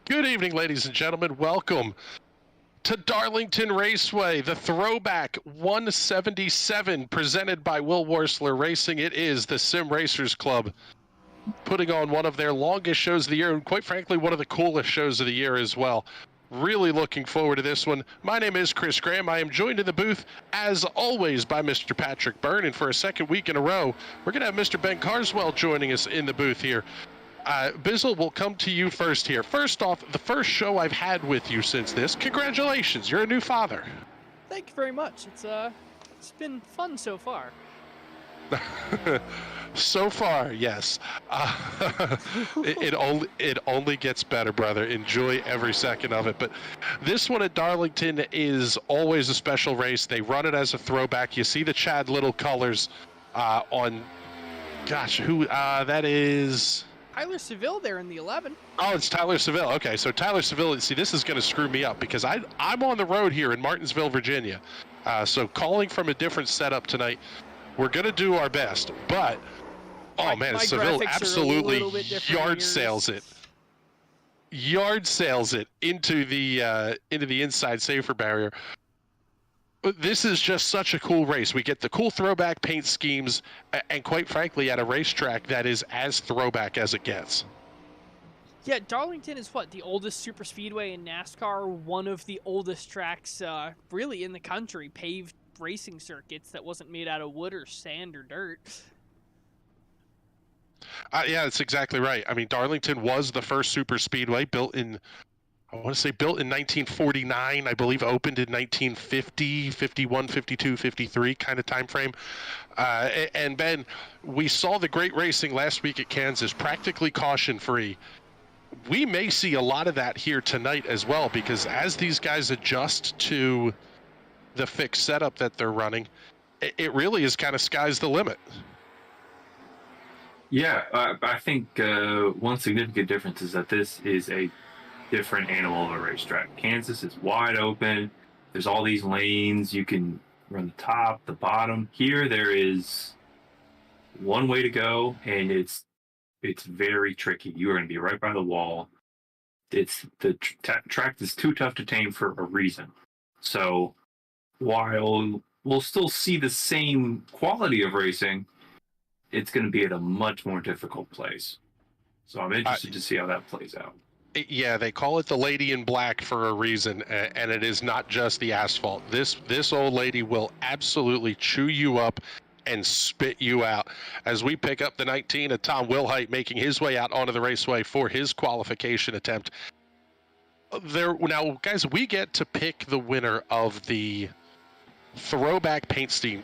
Good evening, ladies and gentlemen. Welcome to Darlington Raceway, the Throwback 177, presented by Will Worsler Racing. It is the Sim Racers Club putting on one of their longest shows of the year, and quite frankly, one of the coolest shows of the year as well. Really looking forward to this one. My name is Chris Graham. I am joined in the booth, as always, by Mr. Patrick Byrne, and for a second week in a row, we're going to have Mr. Ben Carswell joining us in the booth here. Bizzle, we'll come to you first here. First off, the first show I've had with you since this. Congratulations, you're a new father. Thank you very much. It's been fun so far. So far, yes. It only gets better, brother. Enjoy every second of it. But this one at Darlington is always a special race. They run it as a throwback. You see the Chad Little colors on. Gosh, who that is? Tyler Seville there in the 11. Oh, it's Tyler Seville. Okay, so Tyler Seville, see, this is going to screw me up because I'm on the road here in Martinsville, Virginia. So calling from a different setup tonight. We're going to do our best, but, oh man, Seville absolutely yard sales it. Yard sales it into the inside safer barrier. This is just such a cool race. We get the cool throwback paint schemes, and quite frankly, at a racetrack that is as throwback as it gets. Yeah, Darlington is what, the oldest super speedway in NASCAR, one of the oldest tracks really in the country, paved racing circuits that wasn't made out of wood or sand or dirt. Yeah, that's exactly right. I mean, Darlington was the first super speedway built in 1949, I believe, opened in 1950, 51, 52, 53 kind of time frame. And Ben, we saw the great racing last week at Kansas, practically caution-free. We may see a lot of that here tonight as well, because as these guys adjust to the fixed setup that they're running, it really is kind of sky's the limit. Yeah, I think one significant difference is that this is a different animal of a racetrack. Kansas is wide open. There's all these lanes. You can run the top, the bottom. Here, there is one way to go, and it's very tricky. You are going to be right by the wall. It's the track is too tough to tame for a reason. So while we'll still see the same quality of racing, it's going to be at a much more difficult place. So I'm interested to see how that plays out. Yeah, they call it the Lady in Black for a reason, and it is not just the asphalt. This old lady will absolutely chew you up and spit you out. As we pick up the 19 of Tom Wilhite making his way out onto the raceway for his qualification attempt. Now, guys, we get to pick the winner of the throwback paint scheme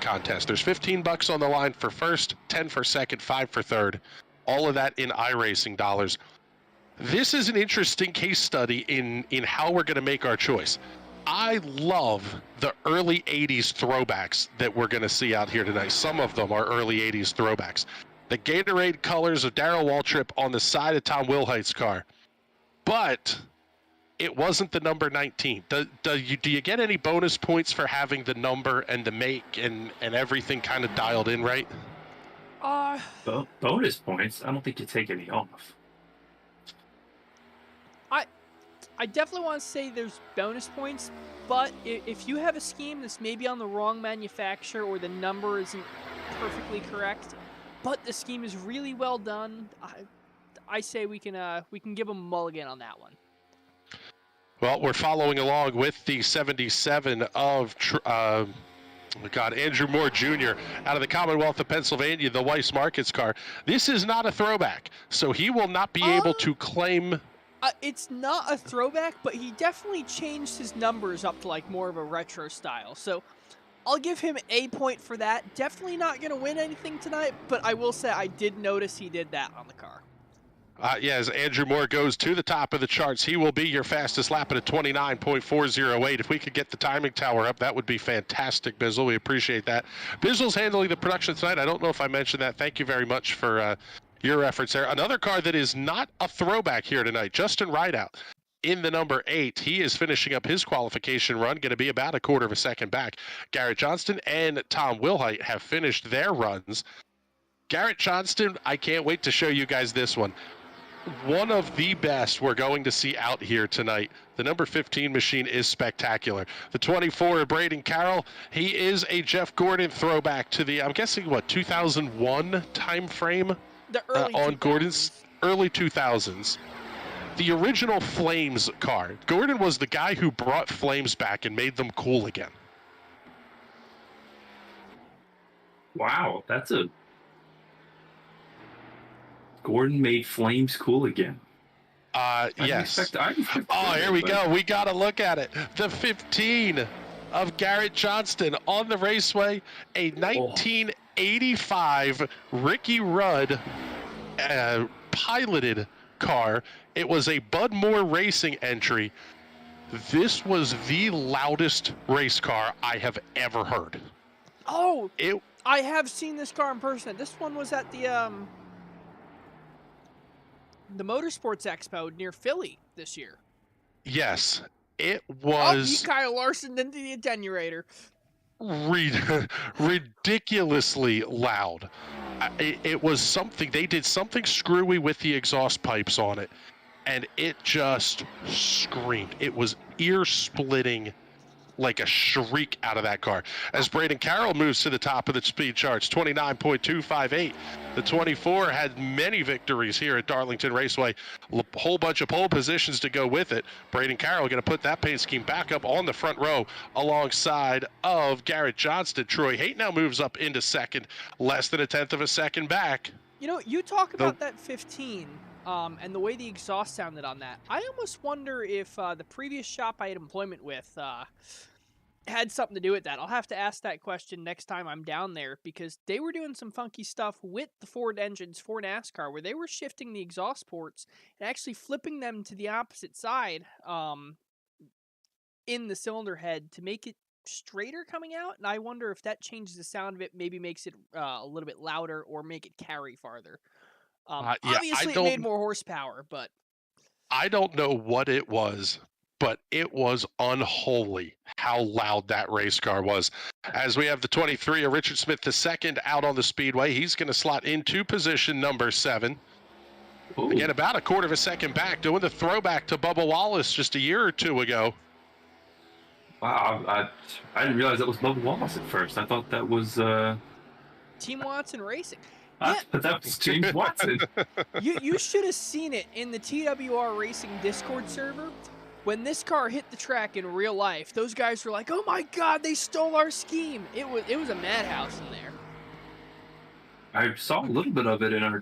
contest. There's $15 on the line for first, 10 for second, 5 for third. All of that in iRacing dollars. This is an interesting case study in how we're going to make our choice. I love the early 80s throwbacks that we're going to see out here tonight. Some of them are early 80s throwbacks. The Gatorade colors of Darrell Waltrip on the side of Tom Wilhite's car. But it wasn't the number 19. Do you get any bonus points for having the number and the make and everything kind of dialed in right? Bonus points? I don't think you take any off. I definitely want to say there's bonus points, but if you have a scheme that's maybe on the wrong manufacturer or the number isn't perfectly correct, but the scheme is really well done, I say we can give them a mulligan on that one. Well, we're following along with the 77 of Andrew Moore Jr. out of the Commonwealth of Pennsylvania, the Weiss Markets car. This is not a throwback, so he will not be able to claim. It's not a throwback, but he definitely changed his numbers up to like more of a retro style. So I'll give him a point for that. Definitely not going to win anything tonight, but I will say I did notice he did that on the car. Yeah, as Andrew Moore goes to the top of the charts, he will be your fastest lap at a 29.408. If we could get the timing tower up, that would be fantastic, Bizzle. We appreciate that. Bizzle's handling the production tonight. I don't know if I mentioned that. Thank you very much for your efforts there. Another car that is not a throwback here tonight, Justin Rideout in the number 8. He is finishing up his qualification run, going to be about a quarter of a second back. Garrett Johnston and Tom Wilhite have finished their runs. Garrett Johnston, I can't wait to show you guys this one. one of the best we're going to see out here tonight. The number 15 machine is spectacular. The 24, Braden Carroll, he is a Jeff Gordon throwback to the, I'm guessing, 2001 time frame? The early on 2000s. Gordon's early 2000s. The original Flames car. Gordon was the guy who brought Flames back and made them cool again. Wow, that's a... Gordon made Flames cool again. Yes. Oh, here we go. We got to look at it. The 15 of Garrett Johnston on the raceway. A 1985 Ricky Rudd piloted car. It was a Bud Moore Racing entry. This was the loudest race car I have ever heard. Oh, I have seen this car in person. This one was at the Motorsports Expo near Philly this year. Yes, it was. Oh, Kyle Larson into the attenuator. Ridiculously loud. It was something, they did something screwy with the exhaust pipes on it, and it just screamed. It was ear-splitting, like a shriek out of that car. As Braden Carroll moves to the top of the speed charts, 29.258. The 24 had many victories here at Darlington Raceway. A whole bunch of pole positions to go with it. Braden Carroll going to put that paint scheme back up on the front row alongside of Garrett Johnston. Troy Haight now moves up into second, less than a tenth of a second back. You know, you talk about that 15 and the way the exhaust sounded on that. I almost wonder if the previous shop I had employment with had something to do with that. I'll have to ask that question next time I'm down there, because they were doing some funky stuff with the Ford engines for NASCAR where they were shifting the exhaust ports and actually flipping them to the opposite side in the cylinder head to make it straighter coming out. And I wonder if that changes the sound of it, maybe makes it a little bit louder or make it carry farther. Obviously, it made more horsepower, but I don't know what it was, but it was unholy how loud that race car was. As we have the 23 of Richard Smith II out on the speedway, he's going to slot into position number 7. Ooh. Again, about a quarter of a second back, doing the throwback to Bubba Wallace just a year or two ago. Wow, I didn't realize that was Bubba Wallace at first. I thought that was Team Watson Racing. But that was James Watson. You should have seen it in the TWR Racing Discord server. When this car hit the track in real life, those guys were like, "Oh my God, they stole our scheme!" It was a madhouse in there. I saw a little bit of it in our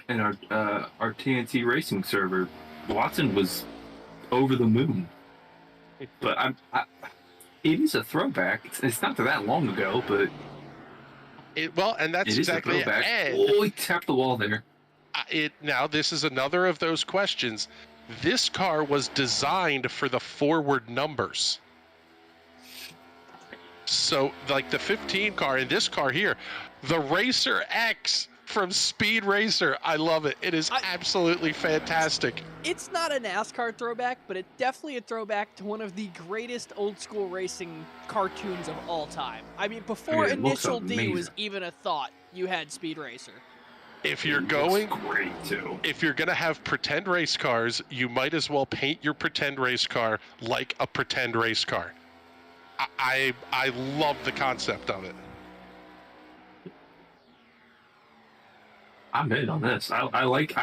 TNT Racing server. Watson was over the moon, but it is a throwback. It's not that long ago, but and that's exactly it. Oh, he tapped the wall there. Now this is another of those questions. This car was designed for the forward numbers. So, like the 15 car and this car here, the Racer X from Speed Racer. I love it. It is absolutely fantastic. It's not a NASCAR throwback, but it's definitely a throwback to one of the greatest old school racing cartoons of all time. I mean, before Initial D was even a thought, you had Speed Racer. If you're going great too. If you're going to have pretend race cars, you might as well paint your pretend race car like a pretend race car. I love the concept of it. I'm in on this. I like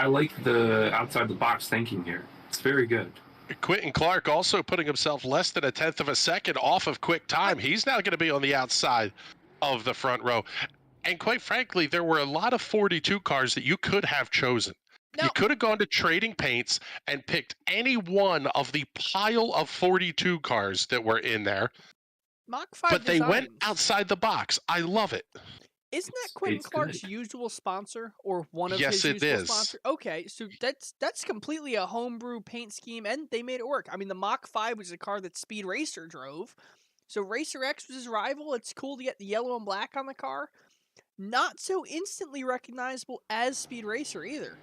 the outside the box thinking here. It's very good. Quentin Clark also putting himself less than a tenth of a second off of quick time. He's now going to be on the outside of the front row. And quite frankly, there were a lot of 42 cars that you could have chosen. No. You could have gone to Trading Paints and picked any one of the pile of 42 cars that were in there. Mach 5 but designs. They went outside the box. I love it. Isn't that Quentin Clark's usual sponsor, or one of his usual sponsors? Okay, so that's completely a homebrew paint scheme, and they made it work. I mean, the Mach 5 was a car that Speed Racer drove, so Racer X was his rival. It's cool to get the yellow and black on the car. Not so instantly recognizable as Speed Racer either.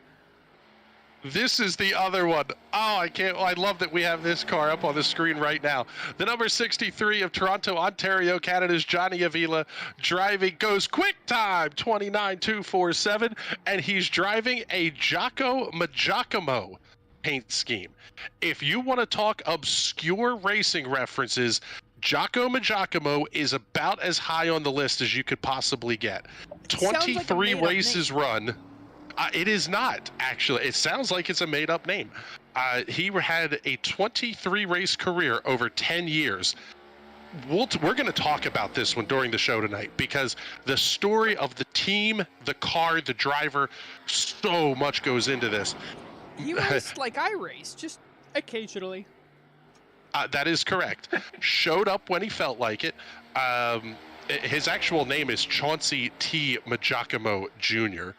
This is the other one. Oh, I love that we have this car up on the screen right now. The number 63 of Toronto, Ontario, Canada's Johnny Avila driving, goes quick time, 29.247, and he's driving a Giacomo paint scheme. If you want to talk obscure racing references, Giacomo Giacomo is about as high on the list as you could possibly get. Sounds like a 23 made-up races name. run. It is not, actually. It sounds like it's a made-up name. He had a 23 race career over 10 years. We're going to talk about this one during the show tonight because the story of the team, the car, the driver, so much goes into this. He raced like I race, just occasionally. That is correct. Showed up when he felt like it. His actual name is Chauncey T. Giacomo Jr.,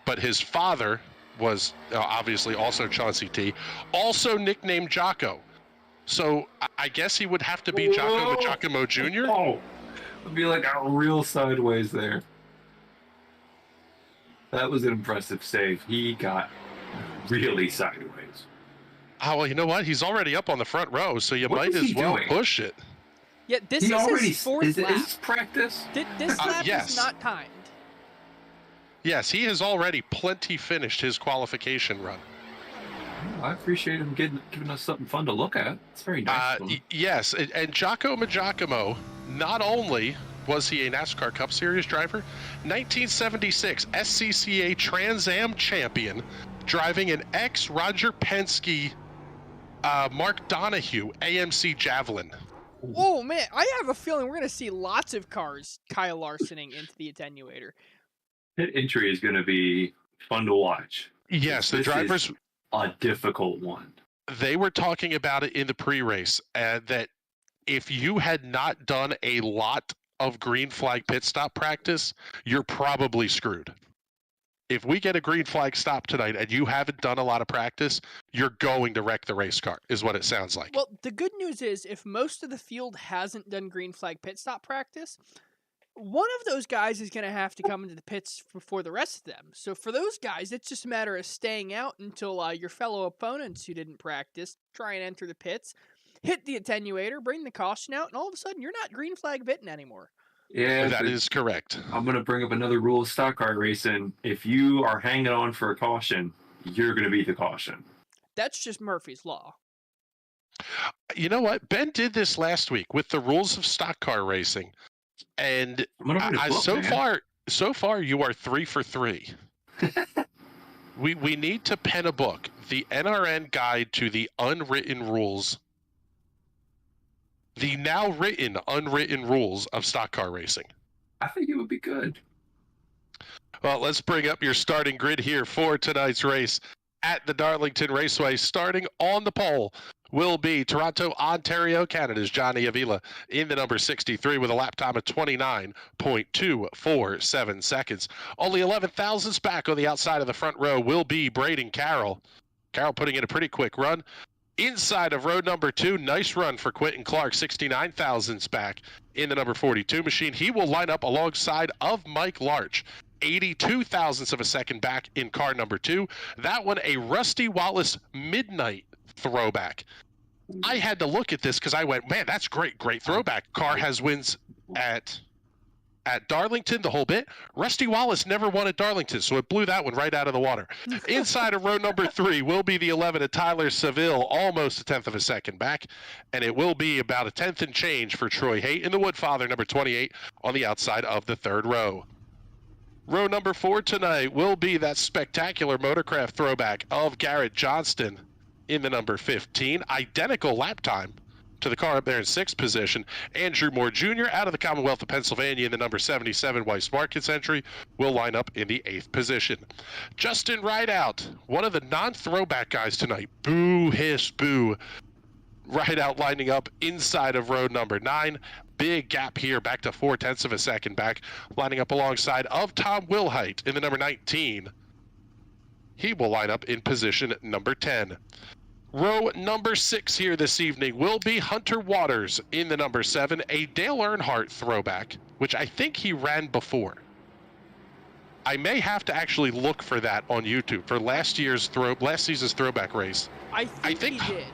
but his father was obviously also Chauncey T., also nicknamed Jocko. So I guess he would have to be Giacomo Giacomo Jr.? Oh, it'd be like a real sideways there. That was an impressive save. He got really sideways. Oh, well, you know what? He's already up on the front row, so you might as well push it. Yeah, this He is already his fourth is lap. this practice? This lap yes. is not timed. Yes, he has already plenty finished his qualification run. I appreciate him giving us something fun to look at. It's very nice. Yes, and Giacomo Giacomo, not only was he a NASCAR Cup Series driver, 1976 SCCA Trans Am champion, driving an ex-Roger Penske Mark Donahue AMC Javelin. Oh, man, I have a feeling we're going to see lots of cars Kyle Larsoning into the attenuator. Pit entry is going to be fun to watch. Yes, the drivers... a difficult one. They were talking about it in the pre-race, that if you had not done a lot of green flag pit stop practice, you're probably screwed. If we get a green flag stop tonight and you haven't done a lot of practice, you're going to wreck the race car, is what it sounds like. Well, the good news is if most of the field hasn't done green flag pit stop practice, one of those guys is going to have to come into the pits before the rest of them. So for those guys, it's just a matter of staying out until your fellow opponents who didn't practice try and enter the pits, hit the attenuator, bring the caution out, and all of a sudden you're not green flag pitting anymore. Yeah, that is correct. I'm going to bring up another rule of stock car racing. If you are hanging on for a caution, you're going to beat the caution. That's just Murphy's Law. You know what? Ben did this last week with the rules of stock car racing. And so far, you are 3 for 3. We need to pen a book, the NRN Guide to the Unwritten Rules, the now written unwritten rules of stock car racing. I think it would be good. Well, let's bring up your starting grid here for tonight's race at the Darlington Raceway. Starting on the pole will be Toronto, Ontario, Canada's Johnny Avila in the number 63 with a lap time of 29.247 seconds. Only 11 thousandths back on the outside of the front row will be Braden Carroll. Carroll putting in a pretty quick run. Inside of road number 2, nice run for Quentin Clark, 69 thousandths back in the number 42 machine. He will line up alongside of Mike Larch, 82 thousandths of a second back in car number 2. That one, a Rusty Wallace Midnight throwback. I had to look at this because I went, man, that's great throwback. Car has wins at Darlington, the whole bit. Rusty Wallace never won at Darlington, so it blew that one right out of the water. Inside of row number 3 will be the 11 of Tyler Seville, almost a tenth of a second back, and it will be about a tenth and change for Troy Haight in the Woodfather, number 28, on the outside of the third row. Row number 4 tonight will be that spectacular motorcraft throwback of Garrett Johnston in the number 15, identical lap time to the car up there in 6th position. Andrew Moore Jr. out of the Commonwealth of Pennsylvania in the number 77 Weiss Markets entry will line up in the 8th position. Justin Rideout, one of the non-throwback guys tonight. Boo, hiss, boo. Rideout lining up inside of road number 9. Big gap here, back to 0.4 of a second back, lining up alongside of Tom Wilhite in the number 19. He will line up in position number 10. Row number 6 here this evening will be Hunter Waters in the number 7, a Dale Earnhardt throwback, which I think he ran before. I may have to actually look for that on YouTube for last season's throwback race. I think he did.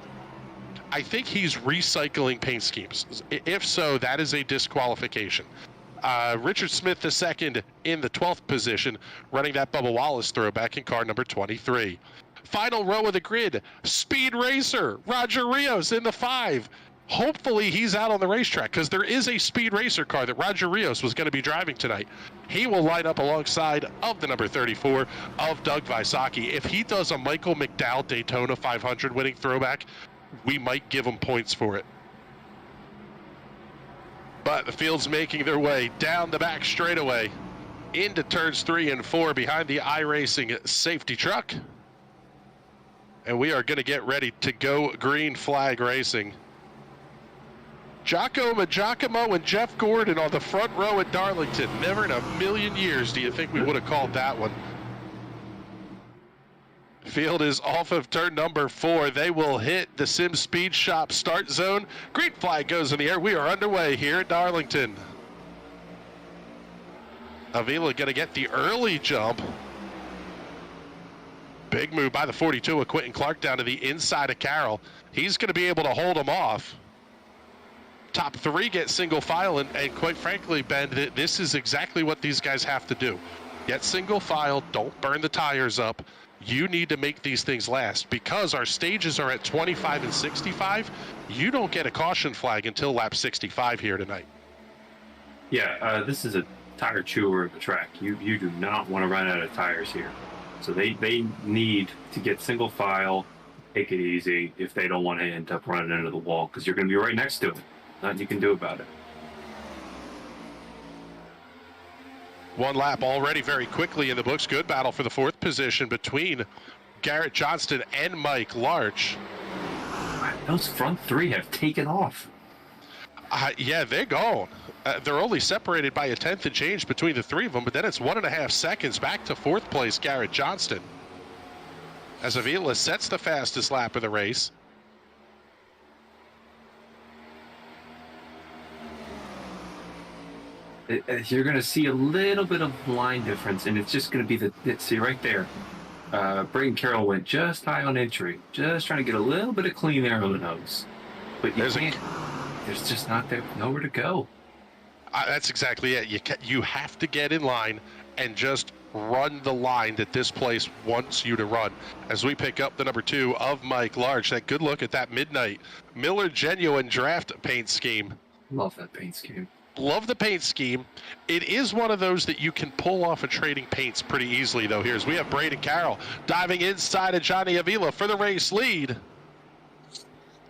I think he's recycling paint schemes. If so, that is a disqualification. Richard Smith II in the 12th position, running that Bubba Wallace throwback in car number 23. Final row of the grid, Speed Racer, Roger Rios in the 5. Hopefully he's out on the racetrack because there is a Speed Racer car that Roger Rios was going to be driving tonight. He will line up alongside of the number 34 of Doug Wysocki. If he does a Michael McDowell Daytona 500 winning throwback, we might give him points for it. But the field's making their way down the back straightaway into turns 3 and 4 behind the iRacing safety truck. And we are going to get ready to go green flag racing. Jocko Giacomo and Jeff Gordon on the front row at Darlington. Never in a million years do you think we would have called that one. Field is off of turn number 4. They will hit the Sim Speed Shop start zone. Green flag goes in the air. We are underway here at Darlington. Avila going to get the early jump. Big move by the 42 of Quentin Clark down to the inside of Carroll. He's going to be able to hold him off. Top 3 get single file, and quite frankly, Ben, this is exactly what these guys have to do. Get single file, don't burn the tires up. You need to make these things last because our stages are at 25 and 65. You don't get a caution flag until lap 65 here tonight. Yeah, this is a tire chewer of the track. You do not want to run out of tires here. So they need to get single file, take it easy if they don't want to end up running into the wall because you're going to be right next to it. Nothing you can do about it. One lap already very quickly in the books. Good battle for the 4th position between Garrett Johnston and Mike Larch. Those front 3 have taken off. Yeah, they're gone. They're only separated by a 10th and change between the 3 of them, but then it's 1.5 seconds back to 4th place Garrett Johnston. As Avila sets the fastest lap of the race. You're going to see a little bit of line difference, and it's just going to be see right there. Braden Carroll went just high on entry, just trying to get a little bit of clean air on the nose. But there's just nowhere to go. That's exactly it. You have to get in line and just run the line that this place wants you to run. As we pick up the number 2 of Mike Larch, that good look at that midnight Miller Genuine draft paint scheme. Love that paint scheme. Love the paint scheme. It is one of those that you can pull off of trading paints pretty easily, though. Here's we have Braden Carroll diving inside of Johnny Avila for the race lead.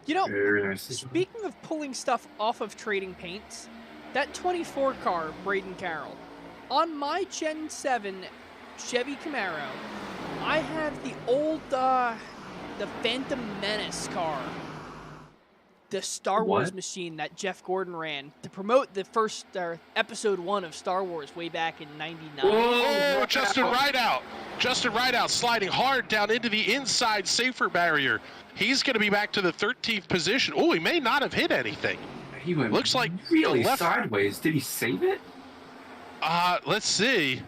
You know, nice. Speaking of pulling stuff off of trading paints, that 24 car, Braden Carroll, on my Gen 7 Chevy Camaro, I have the old, the Phantom Menace car. The Star Wars machine that Jeff Gordon ran to promote the first episode 1 of Star Wars way back in '99. Oh, Justin Rideout. Justin Rideout sliding hard down into the inside safer barrier. He's going to be back to the 13th position. Oh, he may not have hit anything. He went looks like really sideways. Did he save it? Let's see.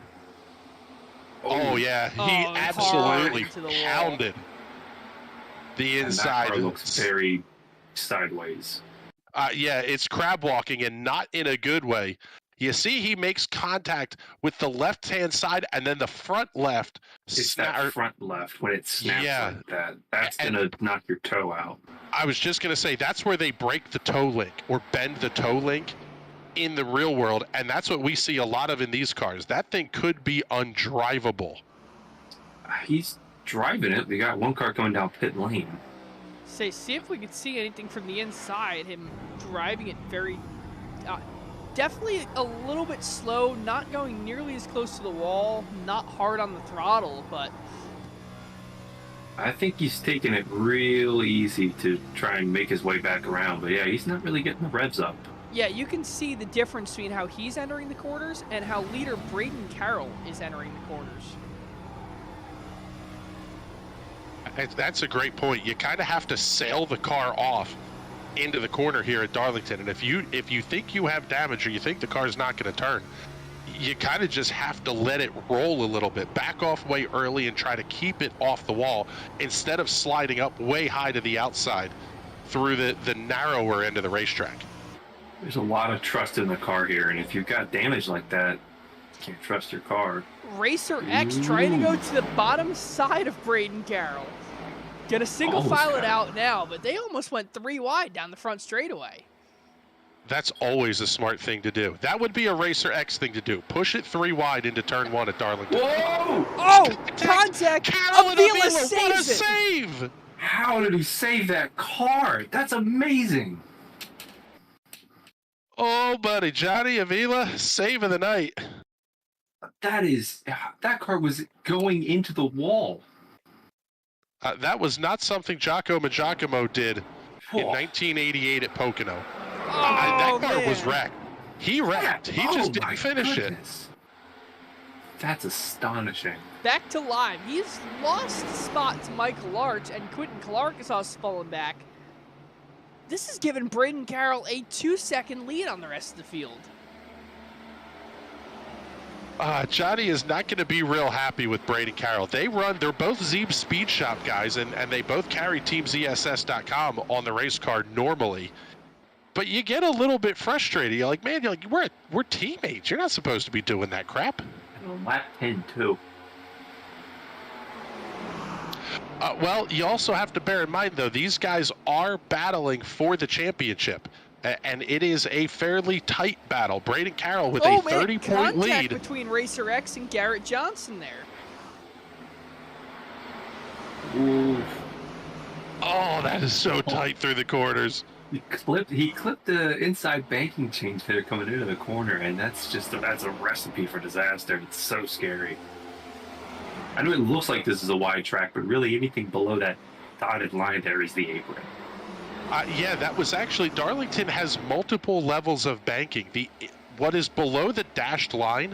Oh yeah, he absolutely pounded the inside. And that car looks very sideways. Yeah, it's crab walking and not in a good way. You see he makes contact with the left-hand side and then the front left. It's that front left when it snaps like that. That's going to knock your toe out. I was just going to say, that's where they break the toe link or bend the toe link in the real world, and that's what we see a lot of in these cars. That thing could be undrivable. He's driving it. We got one car going down pit lane. See if we could see anything from the inside. Him driving it very, definitely a little bit slow, not going nearly as close to the wall, not hard on the throttle, but I think he's taking it real easy to try and make his way back around. But yeah, he's not really getting the revs up. Yeah, you can see the difference between how he's entering the corners and how leader Braden Carroll is entering the corners. That's a great point. You kind of have to sail the car off into the corner here at Darlington, and if you think you have damage or you think the car's not going to turn, you kind of just have to let it roll a little bit, back off way early and try to keep it off the wall instead of sliding up way high to the outside through the narrower end of the racetrack. There's a lot of trust in the car here, and if you've got damage like that, you can't trust your car. Racer X trying to go to the bottom side of Braden Carroll. Gonna single Almost file got it it. out now, but they almost went 3 wide down the front straightaway. That's always a smart thing to do. That would be a Racer X thing to do. Push it 3 wide into turn 1 at Darlington. Whoa! Oh, contact! Carol and Avila Avila, what a saves it! save! How did he save that car? That's amazing. Oh, buddy, Johnny Avila, save of the night. That car was going into the wall. That was not something Giacomo Giacomo did in Whoa. 1988 at Pocono. Oh, that car was man. wrecked. He wrecked. He just my didn't finish goodness. That's astonishing. Back to live. He's lost spot to Michael Arch, and Quentin Clark is also fallen back. This has given Braden Carroll a 2-second lead on the rest of the field. Johnny is not going to be real happy with Braden Carroll. They're both Zeeb Speed Shop guys, and they both carry TeamZSS.com on the race car normally. But you get a little bit frustrated. You're like, man, we're teammates. You're not supposed to be doing that crap. Lap 10 too. Well, you also have to bear in mind, though, these guys are battling for the championship. And it is a fairly tight battle. Braden Carroll with a 30-point contact lead. between Racer X and Garrett Johnson there. Ooh. Oh, that is so tight through the corners. He clipped the inside banking change there coming into the corner, and that's a recipe for disaster. It's so scary. I know it looks like this is a wide track, but really anything below that dotted line there is the apron. Yeah, that was actually, Darlington has multiple levels of banking. What is below the dashed line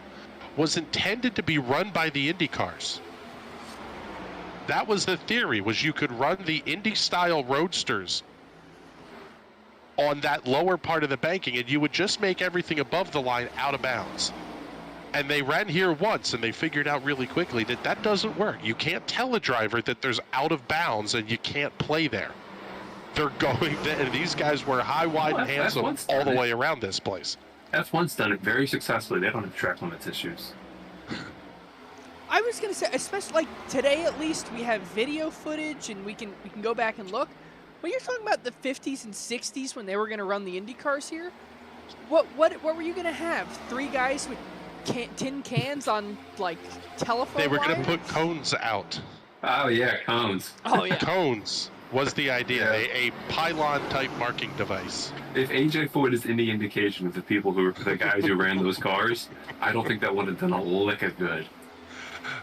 was intended to be run by the Indy cars. That was the theory, was you could run the Indy-style roadsters on that lower part of the banking, and you would just make everything above the line out of bounds. And they ran here once, and they figured out really quickly that that doesn't work. You can't tell a driver that there's out of bounds, and you can't play there. They're going to, and these guys were high, wide, and handsome all the way around this place. F1's done it very successfully. They don't have track limits issues. I was gonna say, especially like today at least, we have video footage and we can go back and look. When you're talking about the 50s and 60s when they were gonna run the Indy cars here, what were you gonna have? 3 guys with tin cans on like telephone They were going to wires? put cones out. Oh yeah, cones. Oh yeah. Cones was the idea, Yeah. a pylon-type marking device. If AJ Foyt is any indication of the guys who ran those cars, I don't think that would have done a lick of good.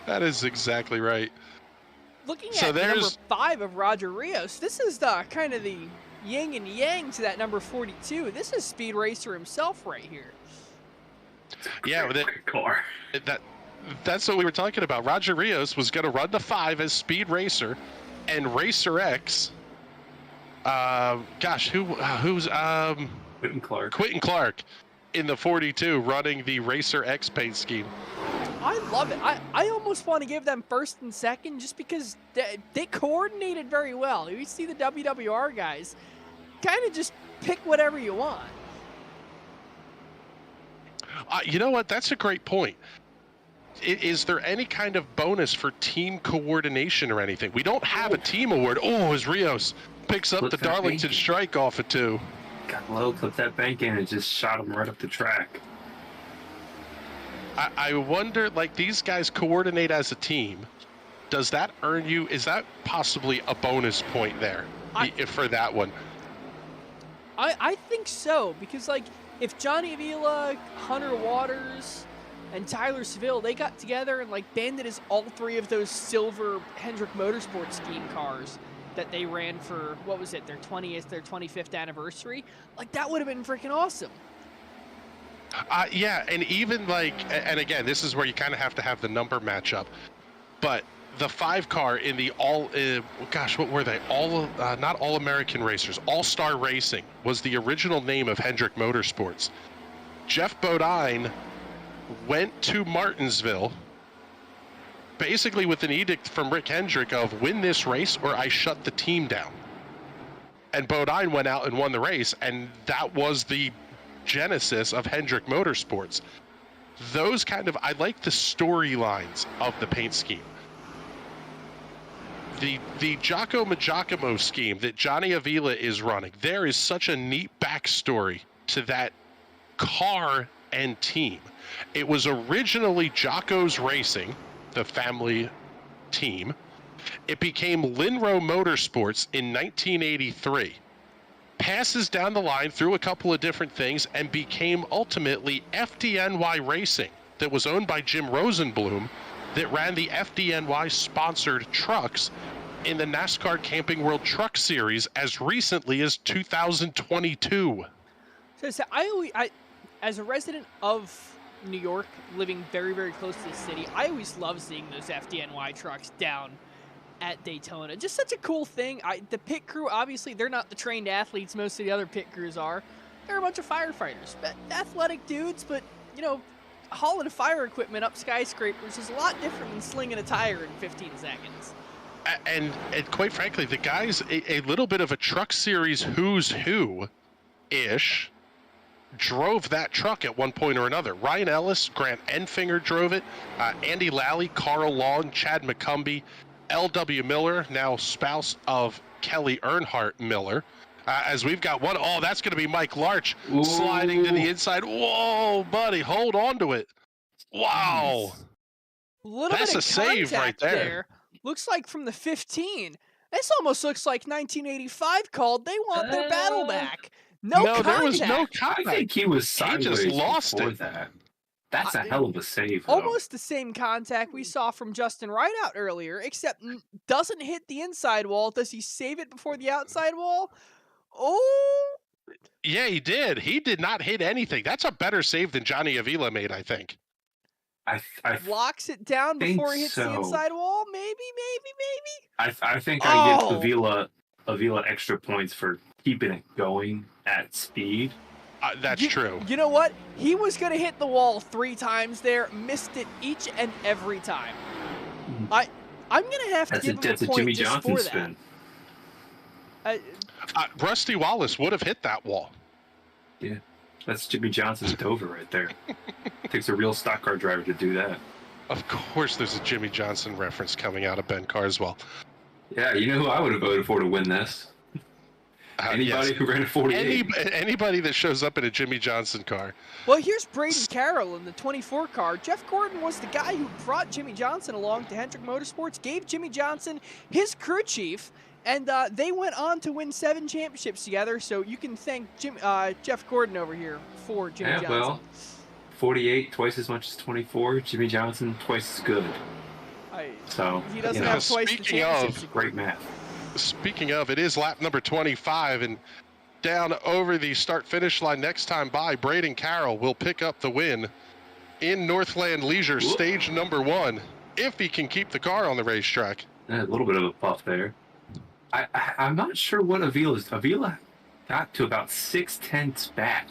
That is exactly right. Looking So at the number there's- 5 of Roger Rios, this is the kind of the yin and yang to that number 42. This is Speed Racer himself right here. Yeah, with Great car. that's what we were talking about. Roger Rios was going to run the 5 as Speed Racer, and Racer X. Who's Quentin Clark. Quentin Clark in the 42 running the Racer X paint scheme. I love it. I almost want to give them first and second just because they coordinated very well. You see the WWR guys kind of just pick whatever you want. You know what? That's a great point. Is there any kind of bonus for team coordination or anything? We don't have a team award. Oh, as Rios picks up Flip the that Darlington bank. strike off of 2. Got low, clipped that bank in, and just shot him right up the track. I wonder, like, these guys coordinate as a team. Does that earn you, is that possibly a bonus point there for that one? I think so, because like if Johnny Avila, Hunter Waters, and Tyler Seville, they got together and like banded as all 3 of those silver Hendrick Motorsports scheme cars that they ran for, what was it, their 25th anniversary, like that would have been freaking awesome. Yeah, and even like, and again, this is where you kind of have to have the number matchup, but the 5 car in the what were they? Not All American Racers, All Star Racing was the original name of Hendrick Motorsports. Jeff Bodine went to Martinsville, basically with an edict from Rick Hendrick of win this race or I shut the team down. And Bodine went out and won the race, and that was the genesis of Hendrick Motorsports. Those kind of, I like the storylines of the paint scheme. the Giacomo Giacomo scheme that Johnny Avila is running, there is such a neat backstory to that car and team. It was originally Jocko's Racing, the family team. It became Linro Motorsports in 1983. Passes down the line through a couple of different things and became ultimately FDNY Racing, that was owned by Jim Rosenblum, that ran the FDNY sponsored trucks in the NASCAR Camping World Truck Series as recently as 2022. So I as a resident of New York, living very, very close to the city, I always love seeing those FDNY trucks down at Daytona. Just such a cool thing. The pit crew, obviously, they're not the trained athletes most of the other pit crews are. They're a bunch of firefighters, athletic dudes, but, you know, hauling fire equipment up skyscrapers is a lot different than slinging a tire in 15 seconds. And quite frankly, the guys, a little bit of a truck series who's who-ish, drove that truck at one point or another. Ryan Ellis, Grant Enfinger drove it. Andy Lally, Carl Long, Chad McCumbee, L.W. Miller, now spouse of Kelly Earnhardt Miller. As we've got one, that's going to be Mike Larch sliding to the inside. Whoa, buddy, hold on to it. Wow. That's a save right there. Looks like from the 15. This almost looks like 1985 called. They want their battle back. No, there was no contact. I think he was sideways. He just lost it. That's a hell of a save, though. Almost the same contact we saw from Justin Rideout earlier, except doesn't hit the inside wall. Does he save it before the outside wall? Oh! Yeah, he did. He did not hit anything. That's a better save than Johnny Avila made, I think. I locks it down before he hits the inside wall? Maybe. I think I give Avila extra points for keeping it going at speed. That's true. You know what? He was going to hit the wall 3 times there, missed it each and every time. I'm going to have to give him a point that's a Jimmy just Johnson for spin. that. Rusty Wallace would have hit that wall. Yeah, that's Jimmy Johnson's Dover right there. Takes a real stock car driver to do that. Of course there's a Jimmy Johnson reference coming out of Ben Carswell. Yeah, you know who I would have voted for to win this? Anybody who ran a 48. Anybody that shows up in a Jimmy Johnson car. Well, here's Braden Carroll in the 24 car. Jeff Gordon was the guy who brought Jimmy Johnson along to Hendrick Motorsports, gave Jimmy Johnson his crew chief, and they went on to win 7 championships together. So you can thank Jeff Gordon over here for Jimmy Johnson. Well, 48 twice as much as 24. Jimmy Johnson twice as good. He doesn't have twice the championships. Great math. Speaking of, it is lap number 25, and down over the start-finish line next time by, Braden Carroll will pick up the win in Northland Leisure stage number 1, if he can keep the car on the racetrack. A little bit of a puff there. I'm not sure what Avila got to about 6/10 back,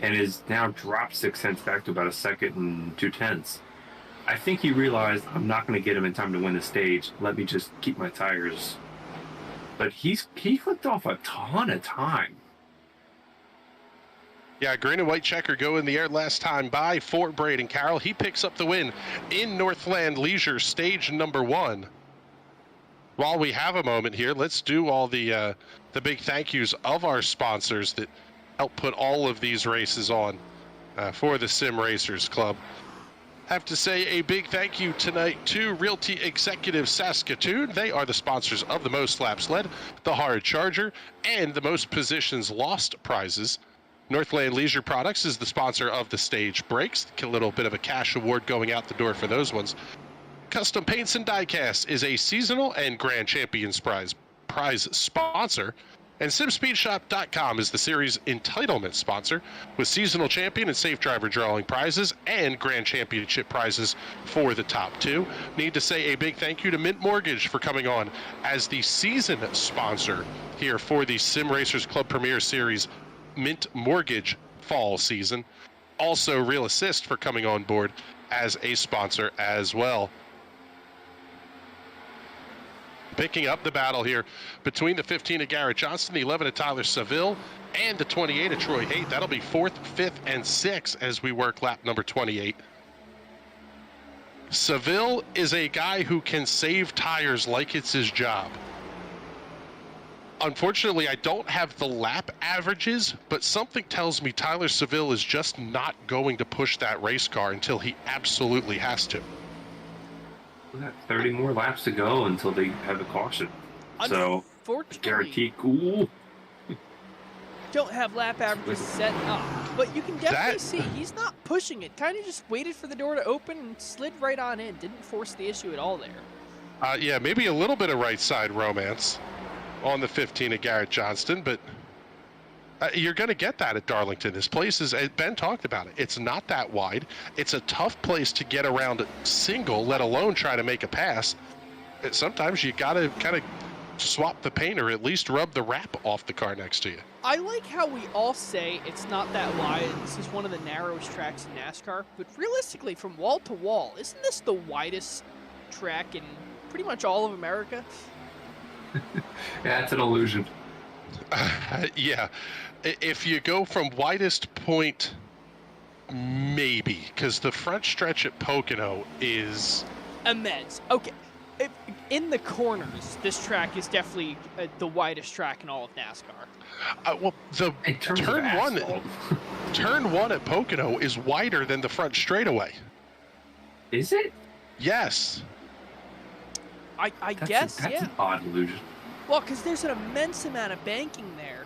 and is now dropped 6/10 back to about a second and 2/10. I think he realized, I'm not going to get him in time to win the stage. Let me just keep my tires. But he flipped off a ton of time. Yeah, green and white checker go in the air last time by for Braden Carroll. He picks up the win in Northland Leisure stage number 1. While we have a moment here, let's do all the big thank yous of our sponsors that help put all of these races on for the Sim Racers Club. Have to say a big thank you tonight to Realty Executive Saskatoon. They are the sponsors of the Most Laps Led, the Hard Charger, and the Most Positions Lost prizes. Northland Leisure Products is the sponsor of the Stage Breaks. A little bit of a cash award going out the door for those ones. Custom Paints and Diecast is a seasonal and Grand Champions prize sponsor. And SimSpeedShop.com is the series entitlement sponsor, with seasonal champion and safe driver drawing prizes and grand championship prizes for the top 2. Need to say a big thank you to Mint Mortgage for coming on as the season sponsor here for the Sim Racers Club Premier Series Mint Mortgage fall season. Also Real Assist for coming on board as a sponsor as well. Picking up the battle here between the 15 of Garrett Johnston, the 11 of Tyler Seville, and the 28 of Troy Haight. That'll be 4th, 5th, and 6th as we work lap number 28. Seville is a guy who can save tires like it's his job. Unfortunately, I don't have the lap averages, but something tells me Tyler Seville is just not going to push that race car until he absolutely has to. We got 30 more laps to go until they have a caution. So, guarantee, ooh. Don't have lap averages set up, but you can definitely see he's not pushing it. Kind of just waited for the door to open and slid right on in. Didn't force the issue at all there. Yeah, maybe a little bit of right side romance on the 15 of Garrett Johnston, but you're going to get that at Darlington. This place is, Ben talked about it, it's not that wide. It's a tough place to get around single, let alone try to make a pass. Sometimes you got to kind of swap the paint or at least rub the wrap off the car next to you. I like how we all say it's not that wide. This is one of the narrowest tracks in NASCAR, but realistically, from wall to wall, isn't this the widest track in pretty much all of America? Yeah, it's an illusion. Yeah. If you go from widest point, maybe, because the front stretch at Pocono is immense. Okay. In the corners, this track is definitely the widest track in all of NASCAR. Well, the turn one at Pocono is wider than the front straightaway. Is it? Yes. I guess, that's an odd illusion. Well, because there's an immense amount of banking there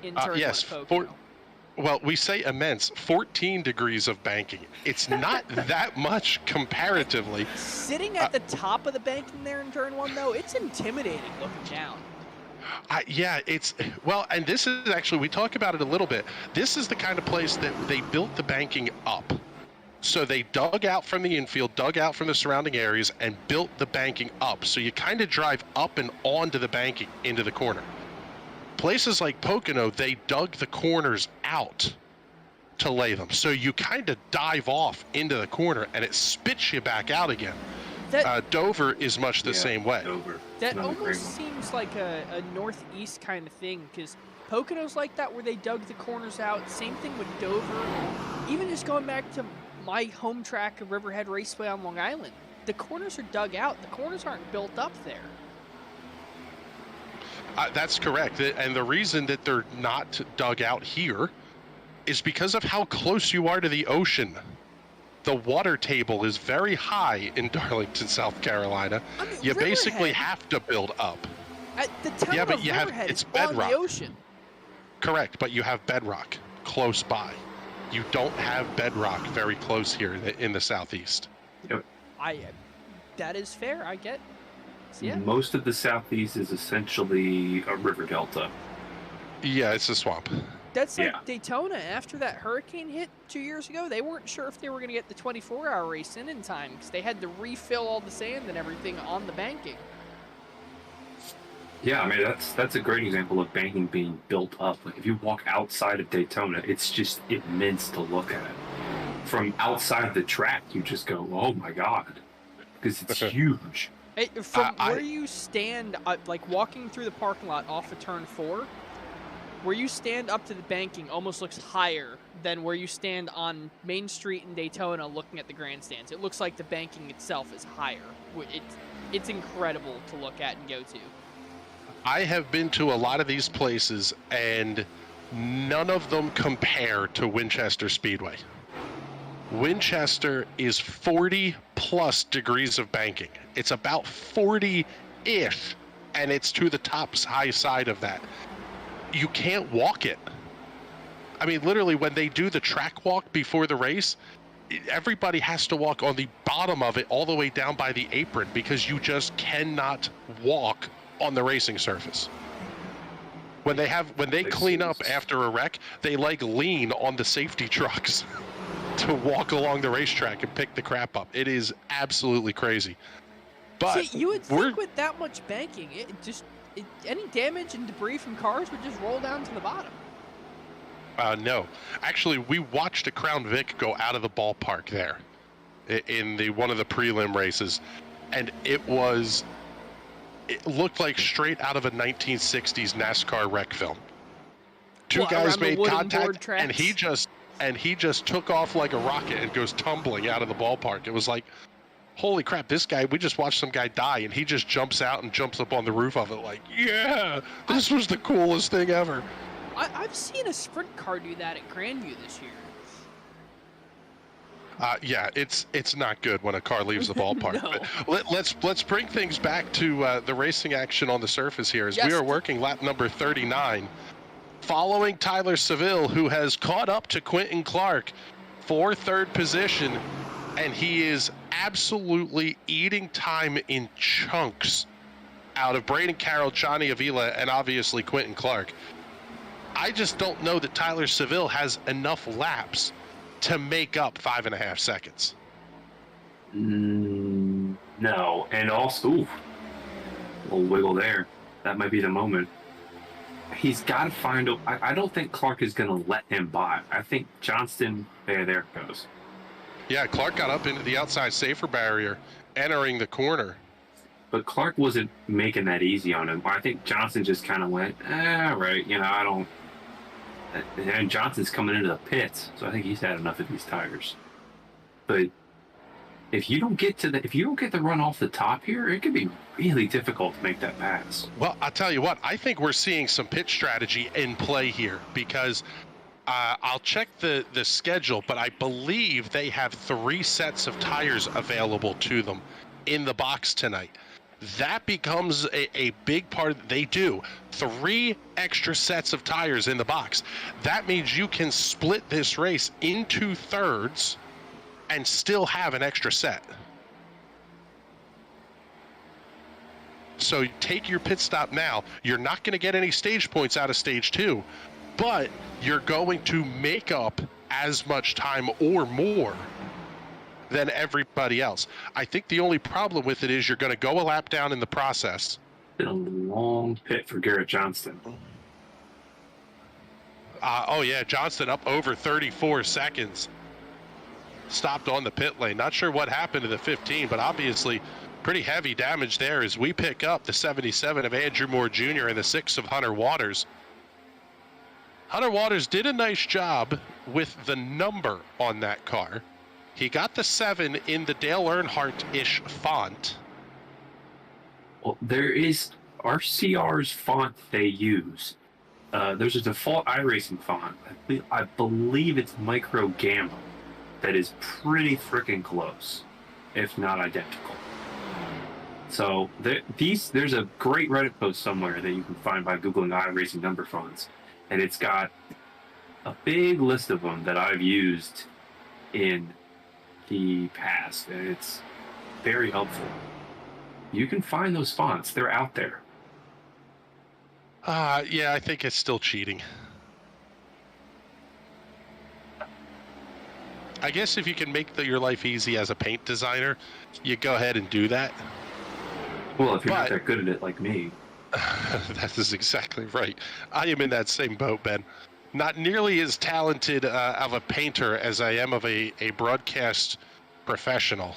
in turn one at Pocono. Well, we say immense, 14 degrees of banking. It's not that much comparatively. Sitting at the top of the banking there in turn one, though, it's intimidating looking down. Yeah, well, and this is actually, we talk about it a little bit. This is the kind of place that they built the banking up. So they dug out from the infield, dug out from the surrounding areas, and built the banking up. So you kind of drive up and onto the banking into the corner. Places like Pocono, they dug the corners out to lay them. So you kind of dive off into the corner and it spits you back out again. Dover is much the same way. Dover. That almost seems like a northeast kind of thing, because Pocono's like that where they dug the corners out. Same thing with Dover. Even just going back to my home track of Riverhead Raceway on Long Island, the corners are dug out. The corners aren't built up there. That's correct. And the reason that they're not dug out here is because of how close you are to the ocean. The water table is very high in Darlington, South Carolina. I mean, you Riverhead, basically have to build up. At the town of Riverhead it's is bedrock. on the ocean. Correct, but you have bedrock close by. You don't have bedrock very close here in the southeast. Yep. That is fair, I get. Yeah. Most of the southeast is essentially a river delta. Yeah, it's a swamp. That's like Daytona. After that hurricane hit 2 years ago, they weren't sure if they were going to get the 24-hour race in time because they had to refill all the sand and everything on the banking. Yeah, I mean, that's a great example of banking being built up. Like, if you walk outside of Daytona, it's just immense to look at. From outside the track, you just go, oh my God, because it's huge. From where you stand, like walking through the parking lot off of turn 4, where you stand up to the banking almost looks higher than where you stand on Main Street in Daytona looking at the grandstands. It looks like the banking itself is higher. It's incredible to look at and go to. I have been to a lot of these places, and none of them compare to Winchester Speedway. Winchester is 40 plus degrees of banking. It's about 40-ish, and it's to the top high side of that. You can't walk it. I mean, literally, when they do the track walk before the race, everybody has to walk on the bottom of it all the way down by the apron because you just cannot walk on the racing surface. When they clean up after a wreck, they like lean on the safety trucks to walk along the racetrack and pick the crap up. It is absolutely crazy. But see, you would think with that much banking, any damage and debris from cars would just roll down to the bottom. No. Actually, we watched a Crown Vic go out of the ballpark there in one of the prelim races, and it looked like straight out of a 1960s NASCAR wreck film. Two guys made contact, and he just took off like a rocket and goes tumbling out of the ballpark. It was like, holy crap, this guy, we just watched some guy die, and he just jumps out and jumps up on the roof of it like, yeah, this was the coolest thing ever. I've seen a sprint car do that at Grandview this year. Yeah, it's not good when a car leaves the ballpark. No. But let's bring things back to the racing action on the surface here as Yes. we are working lap number 39. Following Tyler Seville, who has caught up to Quentin Clark for third position, and he is absolutely eating time in chunks out of Braden Carroll, Johnny Avila, and obviously Quentin Clark. I just don't know that Tyler Seville has enough laps to make up 5.5 seconds. No, and also, ooh, a little wiggle there. That might be the moment. He's got to find a. I don't think Clark is going to let him by. I think Johnston. There it goes. Yeah, Clark got up into the outside safer barrier, entering the corner. But Clark wasn't making that easy on him. I think Johnson just kind of went, right, I don't. And Johnson's coming into the pits, so I think he's had enough of these tires. But if you don't get the run off the top here, it could be really difficult to make that pass. Well, I'll tell you what, I think we're seeing some pit strategy in play here because I'll check the schedule, but I believe they have 3 sets of tires available to them in the box tonight. That becomes a big part. They do 3 extra sets of tires in the box. That means you can split this race into thirds and still have an extra set. So take your pit stop now. You're not going to get any stage points out of stage 2, but you're going to make up as much time or more than everybody else. I think the only problem with it is you're going to go a lap down in the process. Been a long pit for Garrett Johnston. Oh yeah, Johnston up over 34 seconds. Stopped on the pit lane. Not sure what happened to the 15, but obviously pretty heavy damage there as we pick up the 77 of Andrew Moore Jr. and the 6 of Hunter Waters. Hunter Waters did a nice job with the number on that car. He got the 7 in the Dale Earnhardt-ish font. Well, there is RCR's font they use. There's a default iRacing font. I believe it's Micro Gamma. That is pretty freaking close, if not identical. So there's a great Reddit post somewhere that you can find by Googling iRacing number fonts, and it's got a big list of them that I've used in the past, and it's very helpful. You can find those fonts; they're out there. Yeah, I think it's still cheating. I guess if you can make your life easy as a paint designer, you go ahead and do that. Well, if you're not that good at it like me. That is exactly right. I am in that same boat, Ben. Not nearly as talented of a painter as I am of a broadcast professional.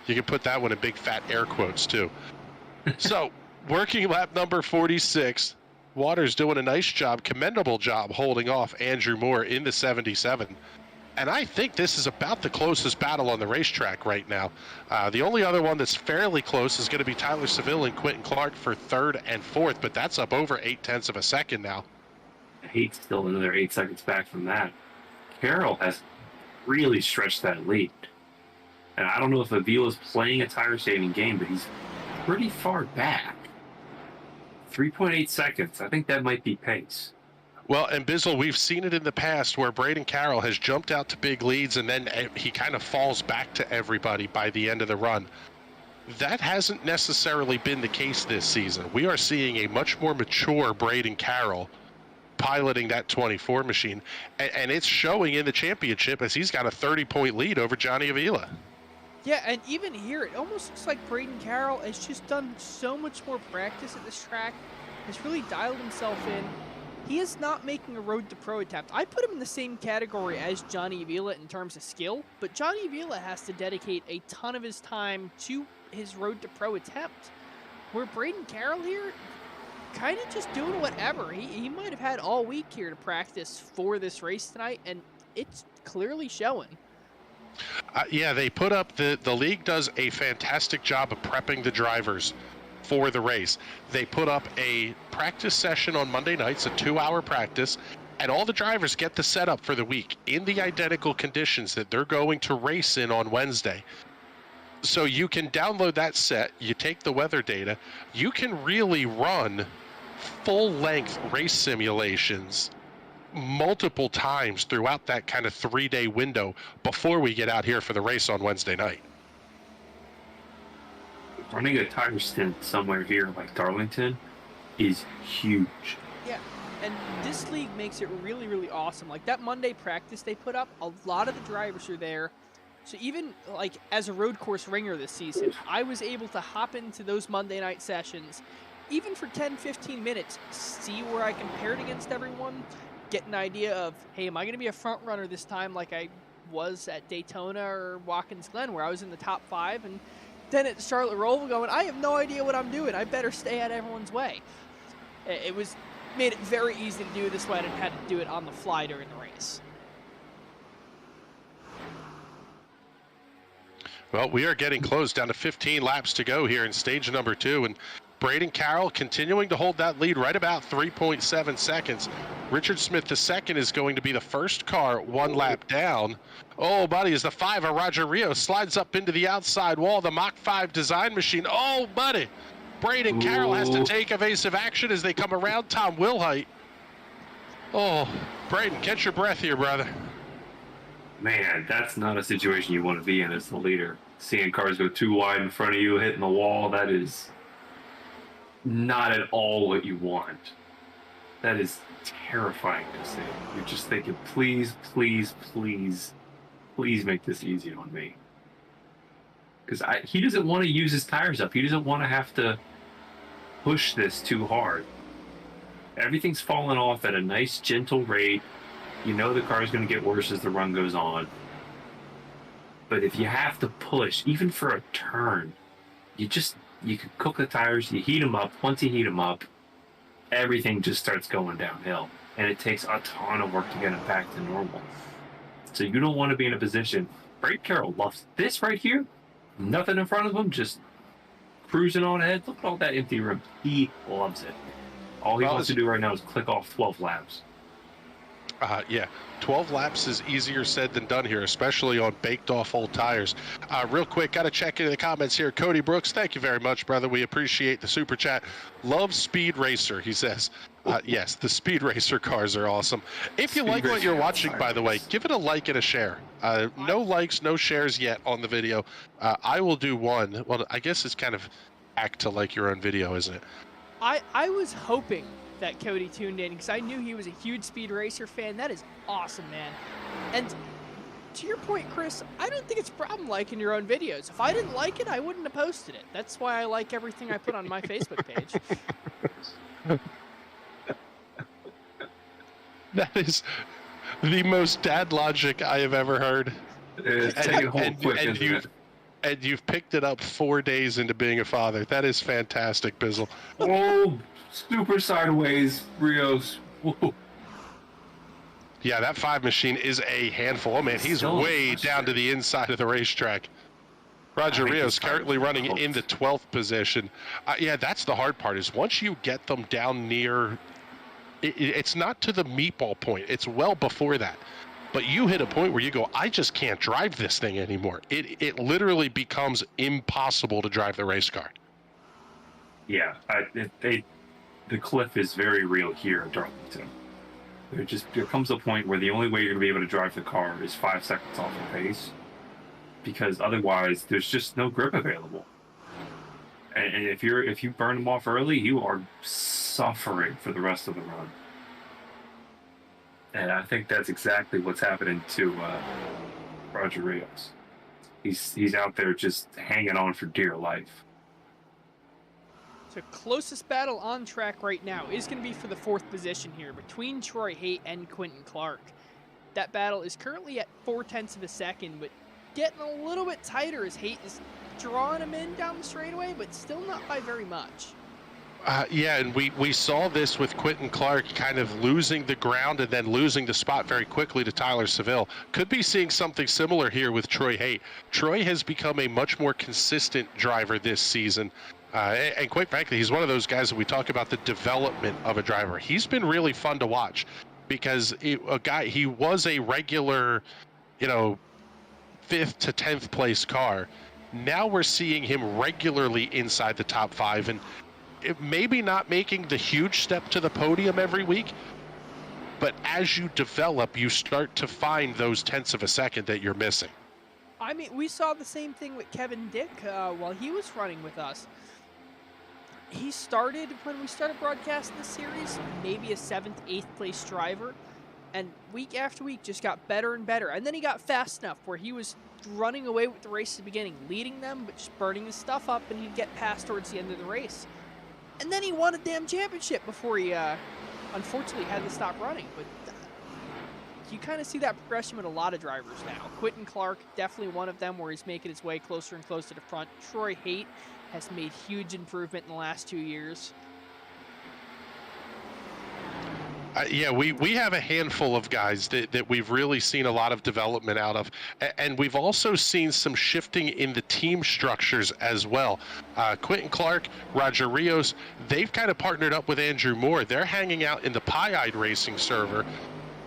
You can put that one in big fat air quotes, too. So, working lap number 46, Waters doing a nice job, commendable job holding off Andrew Moore in the 77. And I think this is about the closest battle on the racetrack right now. The only other one that's fairly close is going to be Tyler Seville and Quentin Clark for 3rd and 4th, but that's up over 0.8 of a second now. He's still another 8 seconds back from that. Carroll has really stretched that lead. And I don't know if Avila's playing a tire-saving game, but he's pretty far back. 3.8 seconds. I think that might be pace. Well, and Bizzle, we've seen it in the past where Braden Carroll has jumped out to big leads and then he kind of falls back to everybody by the end of the run. That hasn't necessarily been the case this season. We are seeing a much more mature Braden Carroll piloting that 24 machine, and it's showing in the championship as he's got a 30-point lead over Johnny Avila. Yeah, and even here, it almost looks like Braden Carroll has just done so much more practice at this track, has really dialed himself in. He is not making a Road to Pro attempt. I put him in the same category as Johnny Avila in terms of skill, but Johnny Avila has to dedicate a ton of his time to his Road to Pro attempt. Where Braden Carroll here, kind of just doing whatever. He might have had all week here to practice for this race tonight, and it's clearly showing. Yeah, they put up the league does a fantastic job of prepping the drivers for the race. They put up a practice session on Monday nights, a 2-hour practice, and all the drivers get the setup for the week in the identical conditions that they're going to race in on Wednesday. So you can download that set, you take the weather data, you can really run full-length race simulations multiple times throughout that kind of 3-day window before we get out here for the race on Wednesday night. Running a tire stint somewhere here like Darlington is huge. Yeah, and this league makes it really, really awesome. Like that Monday practice they put up, a lot of the drivers are there. So even like as a road course ringer this season, I was able to hop into those Monday night sessions, even for 10, 15 minutes, see where I compared against everyone, get an idea of, hey, am I going to be a front runner this time like I was at Daytona or Watkins Glen where I was in the top 5, and then at Charlotte Roval going, I have no idea what I'm doing. I better stay out of everyone's way. It made it very easy to do this way. I didn't have to do it on the fly during the race. Well, we are getting close, down to 15 laps to go here in stage number 2, and Braden Carroll continuing to hold that lead right about 3.7 seconds. Richard Smith II is going to be the first car 1 lap down. Oh, buddy, as the 5 of Roger Rios slides up into the outside wall, the Mach 5 design machine. Oh, buddy, Braden Carroll has to take evasive action as they come around Tom Wilhite. Oh, Braden, catch your breath here, brother. Man, that's not a situation you want to be in as the leader. Seeing cars go too wide in front of you, hitting the wall, that is not at all what you want. That is terrifying to see. You're just thinking, please, please, please, please make this easy on me. Because he doesn't want to use his tires up. He doesn't want to have to push this too hard. Everything's falling off at a nice, gentle rate. You know the car's going to get worse as the run goes on. But if you have to push, even for a turn, you can cook the tires, you heat them up. Once you heat them up, everything just starts going downhill. And it takes a ton of work to get it back to normal. So you don't want to be in a position. Braden Carroll loves this right here. Nothing in front of him, just cruising on ahead. Look at all that empty room. He loves it. All he wants to do right now is click off 12 laps. Yeah, 12 laps is easier said than done here, especially on baked off old tires. Real quick, got to check into the comments here. Cody Brooks, thank you very much, brother. We appreciate the super chat. Love Speed Racer, he says. Yes, the Speed Racer cars are awesome. If you like what you're watching, by the way, give it a like and a share. No likes, no shares yet on the video. I will do one. Well, I guess it's kind of act to like your own video, isn't it? I was hoping that Cody tuned in because I knew he was a huge Speed Racer fan. That is awesome, man. And to your point, Chris, I don't think it's a problem liking your own videos. If I didn't like it, I wouldn't have posted it. That's why I like everything I put on my Facebook page. That is the most dad logic I have ever heard. And you've picked it up 4 days into being a father. That is fantastic, Bizzle. Oh, super sideways, Rios. Whoa. Yeah, that 5 machine is a handful. Oh, man, he's way down to the inside of the racetrack. Roger Rios currently running in the 12th position. Yeah, that's the hard part, is once you get them down near... It's not to the meatball point. It's well before that. But you hit a point where you go, I just can't drive this thing anymore. It literally becomes impossible to drive the race car. Yeah, the cliff is very real here at Darlington. There comes a point where the only way you're going to be able to drive the car is 5 seconds off the pace, because otherwise there's just no grip available. And if you burn them off early, you are suffering for the rest of the run. And I think that's exactly what's happening to Roger Rios. He's out there just hanging on for dear life. So closest battle on track right now is going to be for the 4th position here between Troy Haight and Quentin Clark. That battle is currently at 0.4 of a second, but getting a little bit tighter as Haight is drawing him in down the straightaway, but still not by very much. Yeah, and we saw this with Quentin Clark kind of losing the ground and then losing the spot very quickly to Tyler Seville. Could be seeing something similar here with Troy Haight. Troy has become a much more consistent driver this season. And quite frankly, he's one of those guys that we talk about the development of a driver. He's been really fun to watch because he was a regular, 5th to 10th place car. Now we're seeing him regularly inside the top 5, and maybe not making the huge step to the podium every week, but as you develop, you start to find those tenths of a second that you're missing. I mean, we saw the same thing with Kevin Dick while he was running with us. He started, when we started broadcasting the series, maybe a 7th, 8th place driver, and week after week just got better and better. And then he got fast enough where he was running away with the race at the beginning, leading them, but just burning his stuff up, and he'd get past towards the end of the race. And then he won a damn championship before he, unfortunately, had to stop running. But you kind of see that progression with a lot of drivers now. Quentin Clark, definitely one of them, where he's making his way closer and closer to the front. Troy Haight has made huge improvement in the last 2 years. Yeah, we have a handful of guys that we've really seen a lot of development out of. And we've also seen some shifting in the team structures as well. Quentin Clark, Roger Rios, they've kind of partnered up with Andrew Moore. They're hanging out in the Pie-Eyed Racing server,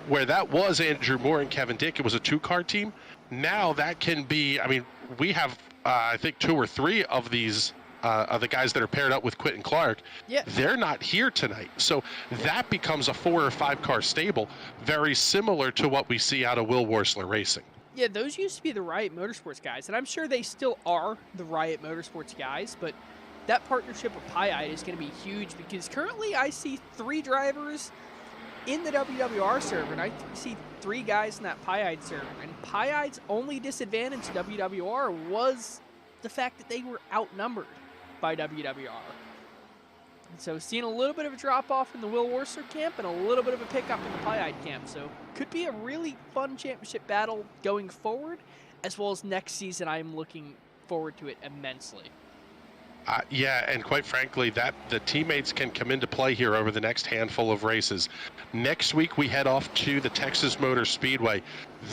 where that was Andrew Moore and Kevin Dick. It was a 2-car team. Now that can be, I mean, we have, I think, 2 or 3 of these of the guys that are paired up with Quentin Clark. Yeah. They're not here tonight. So that becomes a 4 or 5 car stable, very similar to what we see out of Will Worsler Racing. Yeah, those used to be the Riot Motorsports guys, and I'm sure they still are the Riot Motorsports guys, but that partnership with Pie-Eyed is going to be huge because currently I see 3 drivers in the WWR server, and I see 3 guys in that Pie-Eyed server, and Pie-Eyede's only disadvantage to WWR was the fact that they were outnumbered by WWR. And so seeing a little bit of a drop-off in the Will Worsler camp and a little bit of a pickup in the Pie-Eyed camp. So could be a really fun championship battle going forward, as well as next season. I'm looking forward to it immensely. Yeah, and quite frankly, that the teammates can come into play here over the next handful of races. Next week, we head off to the Texas Motor Speedway.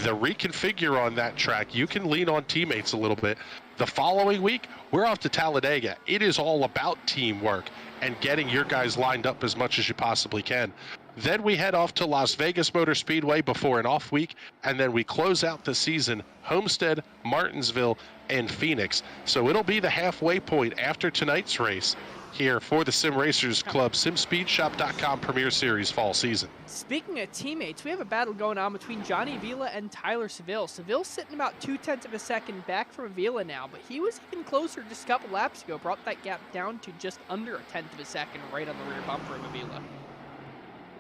The reconfigure on that track, you can lean on teammates a little bit. The following week, we're off to Talladega. It is all about teamwork and getting your guys lined up as much as you possibly can. Then we head off to Las Vegas Motor Speedway before an off week, and then we close out the season Homestead, Martinsville, and Phoenix. So it'll be the halfway point after tonight's race here for the Sim Racers Club SimSpeedShop.com Premier Series fall season. Speaking of teammates, we have a battle going on between Johnny Avila and Tyler Seville. Seville's sitting about 0.2 of a second back from Avila now, but he was even closer just a couple laps ago, brought that gap down to just under 0.1 of a second right on the rear bumper of Avila.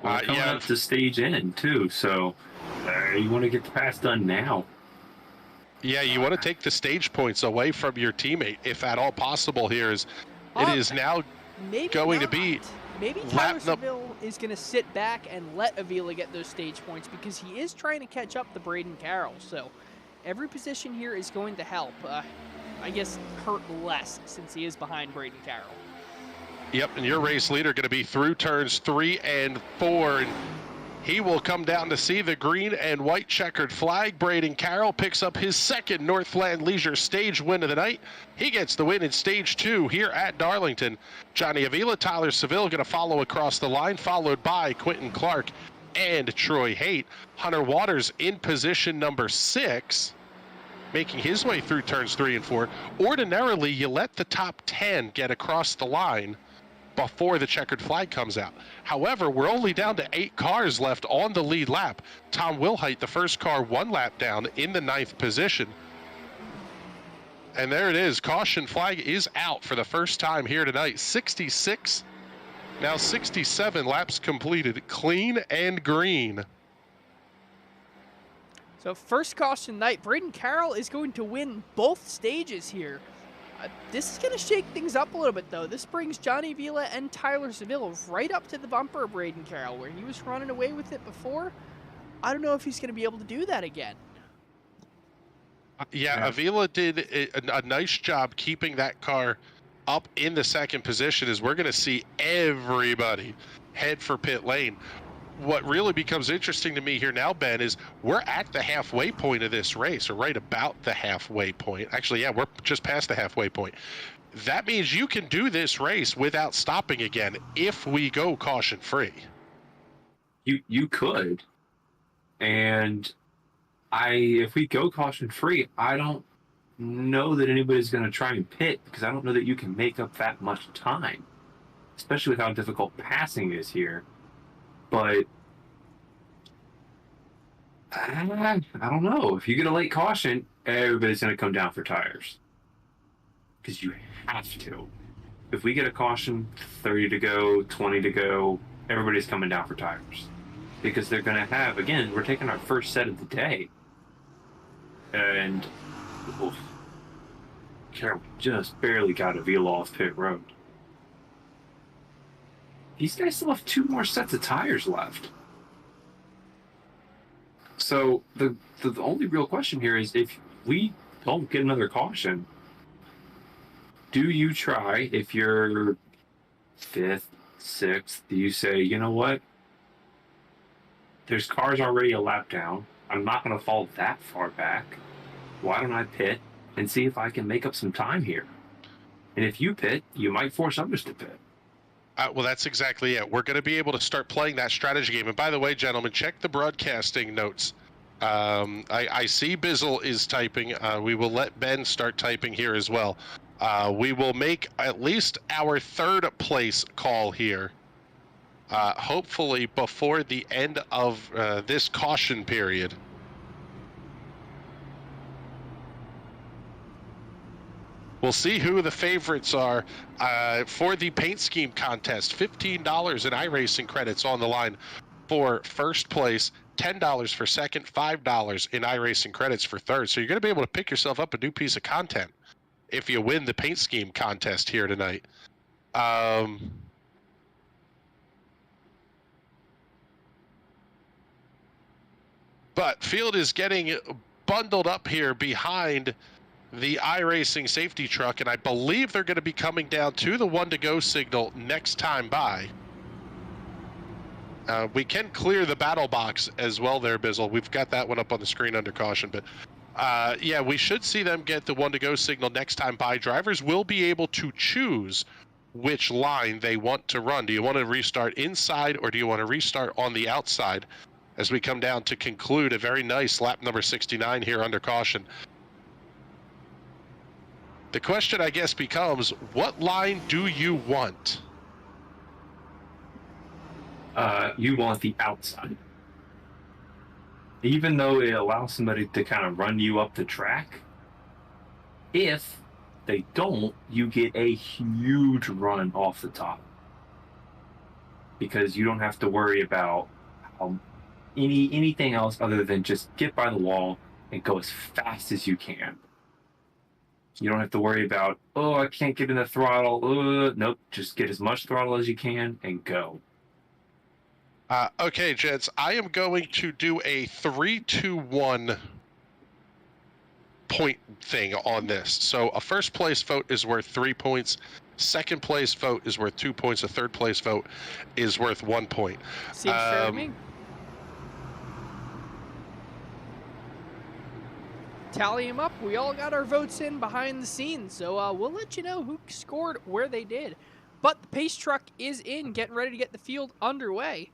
Well, coming up to stage end too, so you want to get the pass done now. Yeah, you want to take the stage points away from your teammate if at all possible here. It is now going to be... Maybe Tyler Seville is going to sit back and let Avila get those stage points because he is trying to catch up to Braden Carroll. So every position here is going to help. I guess hurt less since he is behind Braden Carroll. Yep, and your race leader going to be through turns 3 and 4. And he will come down to see the green and white checkered flag. Braden Carroll picks up his second Northland Leisure stage win of the night. He gets the win in stage 2 here at Darlington. Johnny Avila, Tyler Seville going to follow across the line, followed by Quentin Clark and Troy Haight. Hunter Waters in position number 6, making his way through turns 3 and 4. Ordinarily, you let the top 10 get across the line before the checkered flag comes out. However, we're only down to 8 cars left on the lead lap. Tom Wilhite, the first car, 1 lap down in the 9th position. And there it is. Caution flag is out for the first time here tonight. 66, now 67 laps completed, clean and green. So first caution night, Braden Carroll is going to win both stages here. This is going to shake things up a little bit, though. This brings Johnny Avila and Tyler Seville right up to the bumper of Braden Carroll, where he was running away with it before. I don't know if he's going to be able to do that again. Yeah, Avila did a nice job keeping that car up in the second position is we're going to see everybody head for pit lane. What really becomes interesting to me here now, Ben, is we're at the halfway point of this race, or right about the halfway point. Actually, yeah, we're just past the halfway point. That means you can do this race without stopping again if we go caution free. You could, and if we go caution free, I don't know that anybody's going to try and pit, because I don't know that you can make up that much time, especially with how difficult passing is here. But I don't know. If you get a late caution, everybody's going to come down for tires, because you have to. If we get a caution, 30 to go, 20 to go, everybody's coming down for tires, because they're going to have, again, we're taking our first set of the day, and Carol just barely got Avila off pit road. These guys still have 2 more sets of tires left. So the only real question here is, if we don't get another caution, do you try, if you're 5th, 6th, do you say, you know what? There's cars already a lap down. I'm not going to fall that far back. Why don't I pit and see if I can make up some time here? And if you pit, you might force others to pit. Well, that's exactly it. We're going to be able to start playing that strategy game. And by the way, gentlemen, check the broadcasting notes. I see Bizzle is typing. We will let Ben start typing here as well. We will make at least our 3rd place call here, hopefully before the end of this caution period. We'll see who the favorites are for the paint scheme contest. $15 in iRacing credits on the line for first place, $10 for second, $5 in iRacing credits for third. So you're going to be able to pick yourself up a new piece of content if you win the paint scheme contest here tonight. But field is getting bundled up here behind the iRacing safety truck, and I believe they're going to be coming down to the 1 to go signal next time by. We can clear the battle box as well there, Bizzle. We've got that one up on the screen under caution, but yeah, we should see them get the 1 to go signal next time by. Drivers will be able to choose which line they want to run. Do you want to restart inside, or do you want to restart on the outside, as we come down to conclude a very nice lap number 69 here under caution? The question, I guess, becomes, what line do you want? You want the outside. Even though it allows somebody to kind of run you up the track, if they don't, you get a huge run off the top, because you don't have to worry about anything else other than just get by the wall and go as fast as you can. You don't have to worry about, oh, I can't get in the throttle. Nope, just get as much throttle as you can and go. Okay, gents, I am going to do a 3-2-1 point thing on this. So a first place vote is worth 3 points. Second place vote is worth 2 points. A third place vote is worth 1 point. Seems fair to me. Tally them up. We all got our votes in behind the scenes, so we'll let you know who scored where they did. But the pace truck is in, getting ready to get the field underway.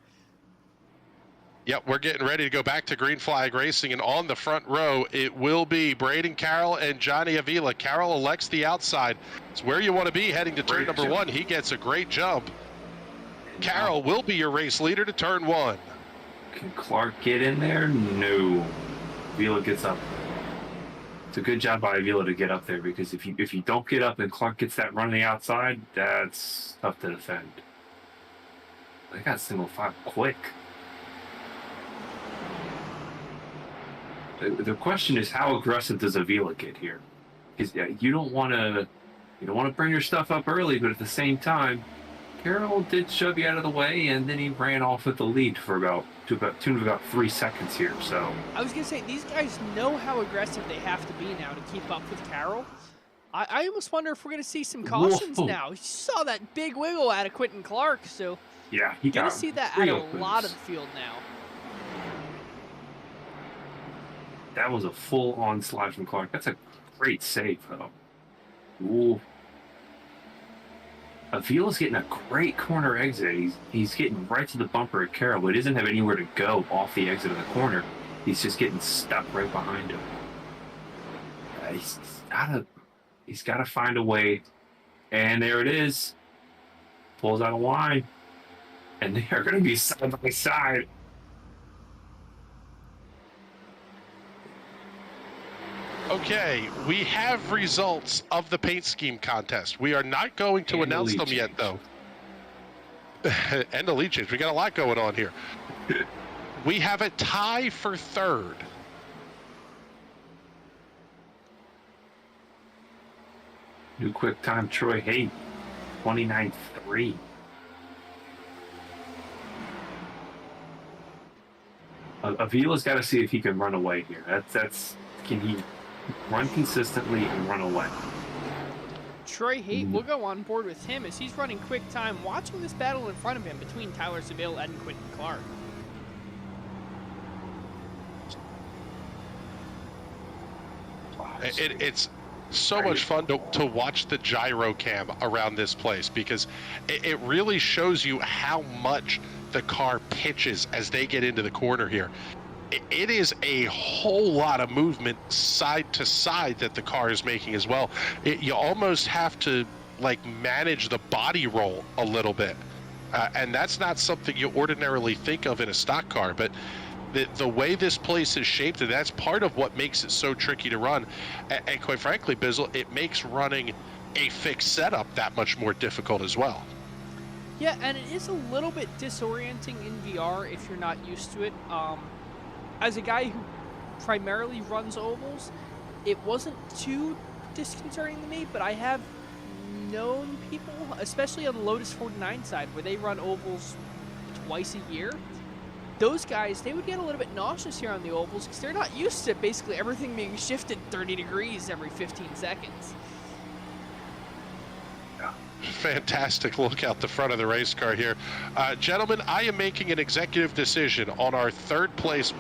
Yep, we're getting ready to go back to green flag racing, and on the front row, it will be Braden Carroll and Johnny Avila. Carroll elects the outside. It's where you want to be heading to turn number 1. He gets a great jump. Carroll will be your race leader to turn 1. Can Clark get in there? No. Avila gets up. It's a good job by Avila to get up there, because if you don't get up and Clark gets that run on the outside, that's tough to defend. They got single file quick. The question is, how aggressive does Avila get here? Because you don't want to bring your stuff up early, but at the same time, Carroll did shove you out of the way, and then he ran off with the lead for about 3 seconds here. So I was gonna say, these guys know how aggressive they have to be now to keep up with Carroll. I almost wonder if we're going to see some cautions Whoa. now. You saw that big wiggle out of Quentin Clark, so Yeah, he going got to see that at real a lot of boost. the field now. That was a full-on slide from Clark. That's a great save, though. Ooh. Avila's getting a great corner exit. He's getting right to the bumper at Carroll, but he doesn't have anywhere to go off the exit of the corner. He's just getting stuck right behind him. He's gotta find a way. And there it is. Pulls out a line. And they are going to be side by side. Okay, we have results of the paint scheme contest. We are not going to announce them yet, though. And the lead change. We got a lot going on here. We have a tie for third. New quick time, Troy Haight, 29.3. Avila's got to see if he can run away here. Can he run consistently and run away? Troy Haight will go on board with him as he's running quick time, watching this battle in front of him between Tyler Seville and Quentin Clark. It's so much fun to watch the gyro cam around this place because it really shows you how much the car pitches as they get into the corner here. It is a whole lot of movement side to side that the car is making as well. You almost have to like manage the body roll a little bit. And that's not something you ordinarily think of in a stock car, but the way this place is shaped, and that's part of what makes it so tricky to run. And quite frankly, Bizzle, it makes running a fixed setup that much more difficult as well. Yeah, and it is a little bit disorienting in VR if you're not used to it. As a guy who primarily runs ovals, it wasn't too disconcerting to me, but I have known people, especially on the Lotus 49 side, where they run ovals twice a year. Those guys, they would get a little bit nauseous here on the ovals because they're not used to basically everything being shifted 30 degrees every 15 seconds. Fantastic look out the front of the race car here. Gentlemen, I am making an executive decision on our third place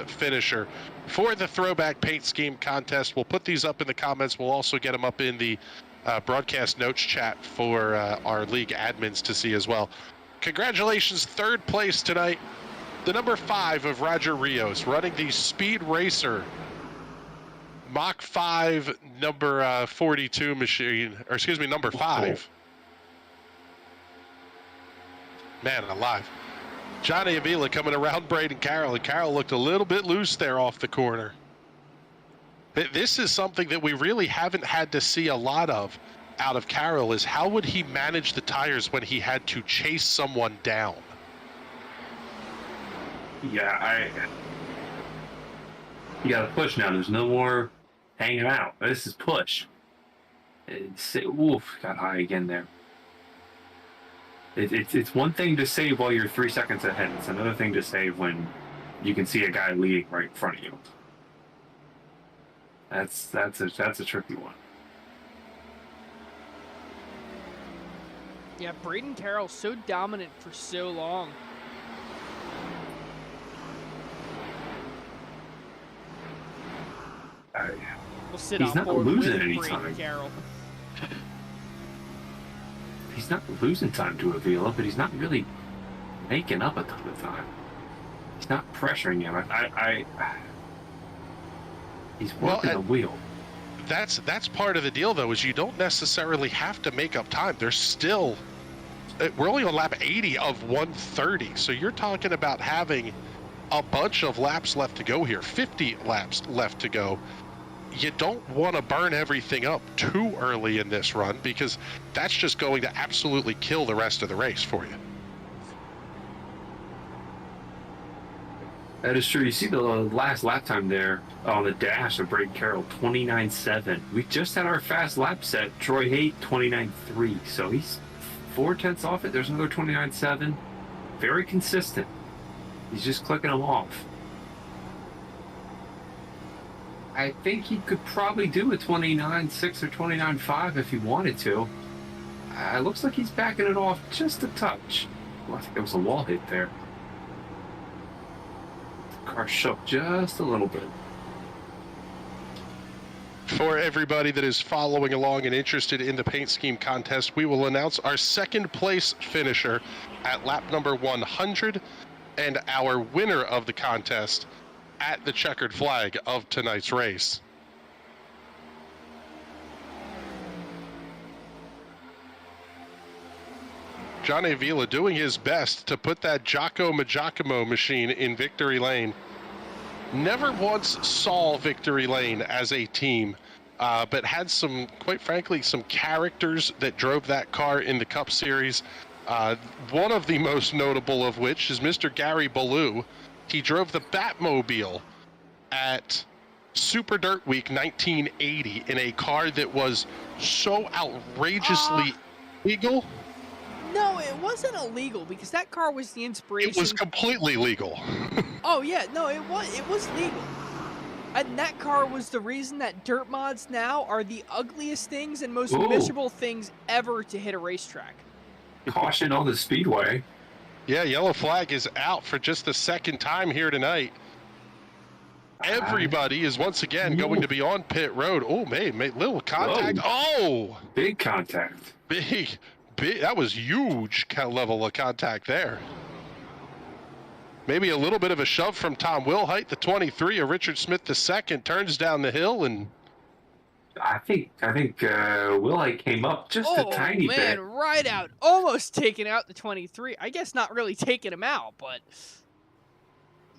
finisher for the throwback paint scheme contest. We'll put these up in the comments. We'll also get them up in the broadcast notes chat for our league admins to see as well. Congratulations, third place tonight. The number 5 of Roger Rios, running the Speed Racer Mach 5 number 42 machine, or excuse me, number 5. Man alive. Johnny Avila coming around Braden Carroll, and Carroll looked a little bit loose there off the corner. This is something that we really haven't had to see a lot of out of Carroll, is how would he manage the tires when he had to chase someone down? Yeah, you got to push now. There's no more hanging out. This is push. Oof, got high again there. It's one thing to save while you're 3 seconds ahead. It's another thing to save when you can see a guy leading right in front of you. That's a tricky one. Yeah, Braden Carroll so dominant for so long. We'll sit He's on not board losing with any Braden time. Carroll. He's not losing time to Avila, but he's not really making up a ton of time. He's not pressuring him. He's working the wheel. That's part of the deal, though, is you don't necessarily have to make up time. There's still, we're only on lap 80 of 130, so you're talking about having a bunch of laps left to go here, 50 laps left to go. You don't want to burn everything up too early in this run because that's just going to absolutely kill the rest of the race for you. That is true. You see the last lap time there on the dash of Braden Carroll, 29.7. We just had our fast lap set. Troy Haight, 29.3. So he's 4/10 off it. There's another 29.7. Very consistent. He's just clicking them off. I think he could probably do a 29.6 or 29.5 if he wanted to. Looks like he's backing it off just a touch. Well, I think there was a wall hit there. The car shook just a little bit. For everybody that is following along and interested in the paint scheme contest, we will announce our second place finisher at lap number 100 and our winner of the contest at the checkered flag of tonight's race. Johnny Avila doing his best to put that Giacomo machine in victory lane. Never once saw victory lane as a team, but had some, quite frankly, some characters that drove that car in the Cup Series. One of the most notable of which is Mr. Gary Ballou. He drove the Batmobile at Super Dirt Week 1980 in a car that was so outrageously illegal. No, it wasn't illegal because that car was the inspiration. It was completely legal. Oh yeah, no, it was legal. And that car was the reason that dirt mods now are the ugliest things and most miserable things ever to hit a racetrack. Caution on the speedway. Yeah, yellow flag is out for just the second time here tonight. Everybody is once again going to be on pit road. Oh, man, little contact. Oh! Big contact. Big. That was huge level of contact there. Maybe a little bit of a shove from Tom Wilhite, the 23 of Richard Smith II, turns down the hill and... I think Wilhite came up just a tiny bit. Oh, man, right out. Almost taking out the 23. I guess not really taking him out, but...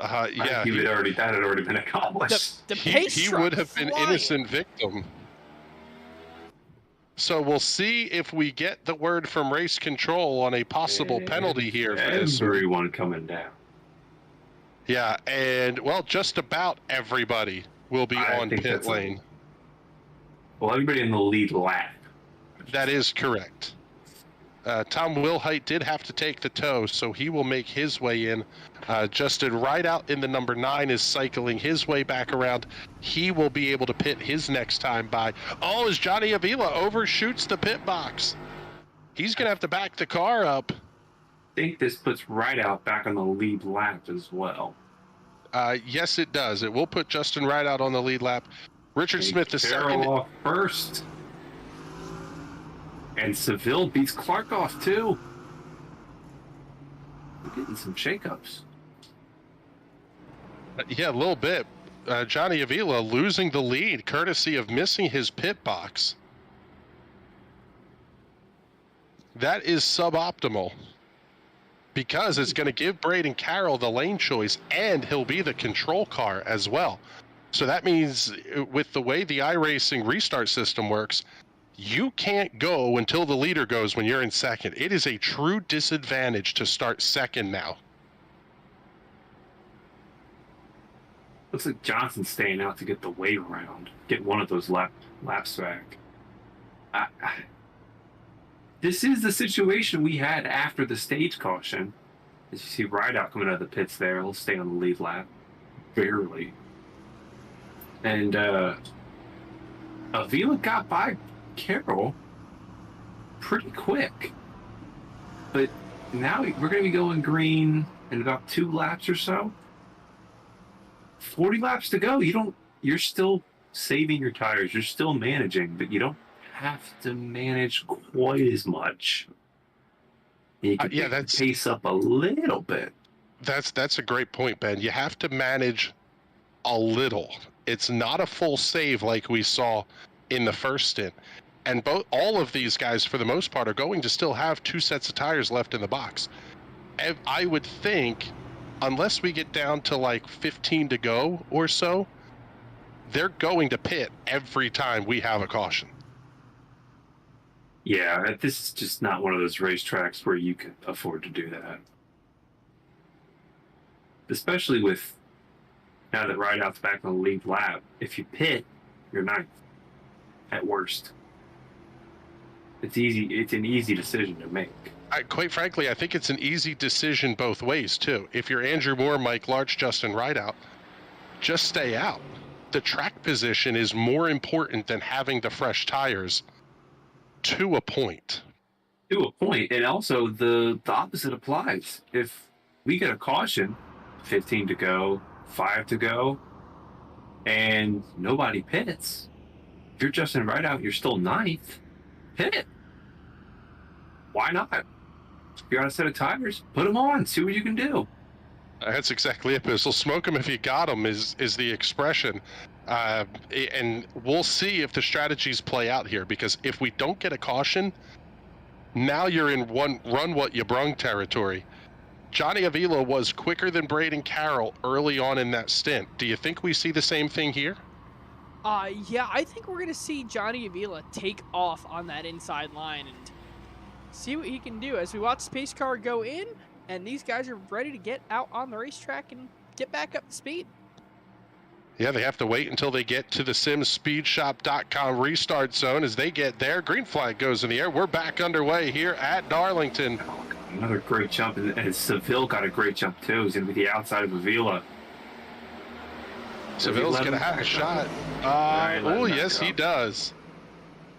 yeah. That had already been accomplished. He would have been innocent victim. So we'll see if we get the word from race control on a possible penalty here for this. Everyone coming down. Yeah, and, well, just about everybody will be on pit lane. Well, everybody in the lead lap. That is correct. Tom Wilhite did have to take the tow, so he will make his way in. Justin Rideout in the number 9 is cycling his way back around. He will be able to pit his next time by. Oh, as Johnny Avila overshoots the pit box. He's going to have to back the car up. I think this puts Rideout back on the lead lap as well. Yes, it does. It will put Justin Rideout on the lead lap. Richard Smith the second. Off first. And Seville beats Clark off too. We're getting some shakeups. Yeah, a little bit. Johnny Avila losing the lead courtesy of missing his pit box. That is suboptimal because it's going to give Braden Carroll the lane choice and he'll be the control car as well. So that means with the way the iRacing restart system works, you can't go until the leader goes when you're in second. It is a true disadvantage to start second now. Looks like Johnson's staying out to get the wave around, get one of those laps back. This is the situation we had after the stage caution. As you see Rideout coming out of the pits there, he'll stay on the lead lap, barely. And Avila got by Carroll pretty quick. But now we're going to be going green in about 2 laps or so. 40 laps to go. You're still saving your tires. You're still managing, but you don't have to manage quite as much. You can pick the pace up a little bit. That's a great point, Ben. You have to manage a little. It's not a full save like we saw in the first stint. And all of these guys, for the most part, are going to still have 2 sets of tires left in the box. I would think, unless we get down to like 15 to go or so, they're going to pit every time we have a caution. Yeah, this is just not one of those racetracks where you can afford to do that. Especially with, now that Rideout's back on the lead lap, if you pit, you're 9th at worst. It's an easy decision to make. Quite frankly, I think it's an easy decision both ways, too. If you're Andrew Moore, Mike Larch, Justin Rideout, just stay out. the track position is more important than having the fresh tires to a point. To a point, and also the opposite applies. If we get a caution, 15 to go, 5 to go, and nobody pits, if you're Justin Rideout, you're still ninth, hit it. Why not? If you got a set of tires, put them on, see what you can do. That's exactly it, Pistol. Smoke them if you got them is the expression. And we'll see if the strategies play out here, because if we don't get a caution, now you're in one run what you brung territory. Johnny Avila was quicker than Braden Carroll early on in that stint. Do you think we see the same thing here? Yeah, I think we're going to see Johnny Avila take off on that inside line and see what he can do as we watch the pace car go in, and these guys are ready to get out on the racetrack and get back up to speed. Yeah, they have to wait until they get to the simspeedshop.com restart zone. As they get there, green flag goes in the air. We're back underway here at Darlington. Another great jump, and Seville got a great jump too. He's going to be the outside of Avila. Seville's going to have a shot. Oh, yes, he does.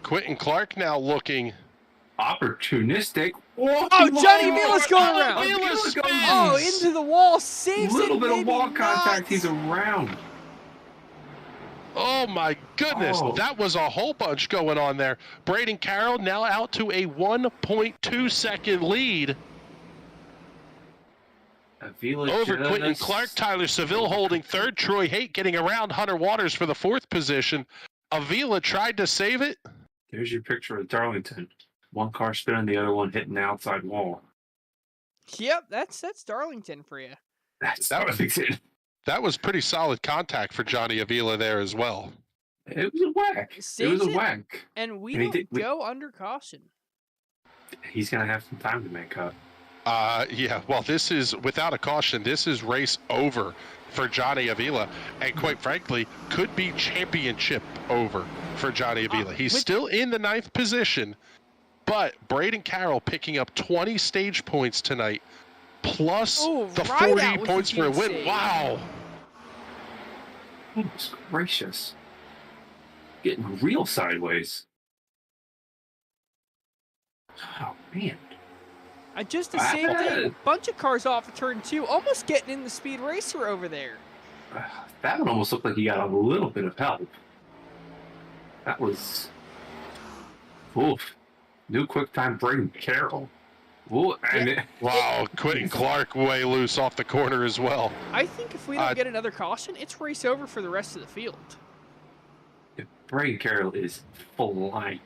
Quentin Clark now looking opportunistic. Whoa, oh, Johnny Avila's going around. Avila's oh, into the wall. Saves it. A little bit of wall not. contact. He's around. Oh, my goodness. Oh. That was a whole bunch going on there. Braden Carroll now out to a 1.2-second lead Avila over Quentin Clark. Tyler Seville holding third. Troy Haight getting around Hunter Waters for the fourth position. Avila tried to save it. There's your picture of Darlington. One car spinning, the other one hitting the outside wall. Yep, that's Darlington for you. That's Darlington. That was pretty solid contact for Johnny Avila there as well. It was a whack. It was a whack. And we don't go under caution. He's going to have some time to make up. Yeah, well, this is, without a caution, this is race over for Johnny Avila. And quite frankly, could be championship over for Johnny Avila. He's still in the 9th position, but Braden Carroll picking up 20 stage points tonight, plus the 40 points for a win. Save. Wow. Goodness gracious. Getting real sideways. Oh, man. Just the same thing. A bunch of cars off of turn 2, almost getting in the Speed Racer over there. That one almost looked like he got a little bit of help. That was... Oof. New quick time Braden Carroll. Ooh, and wow, Quentin Clark way loose off the corner as well. I think if we don't get another caution, it's race over for the rest of the field. Braden Carroll is flying.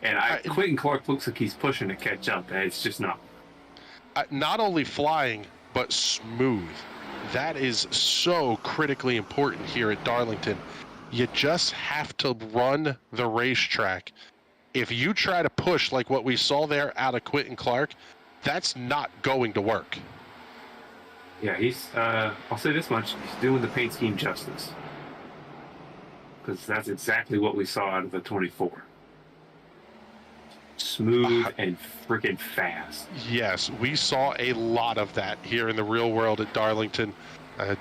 And Quentin Clark looks like he's pushing to catch up, and it's just not. Not only flying, but smooth. That is so critically important here at Darlington. You just have to run the racetrack. If you try to push like what we saw there out of Quentin Clark, that's not going to work. Yeah, he's, I'll say this much, he's doing the paint scheme justice. Because that's exactly what we saw out of the 24. Smooth and freaking fast. Yes, we saw a lot of that here in the real world at Darlington.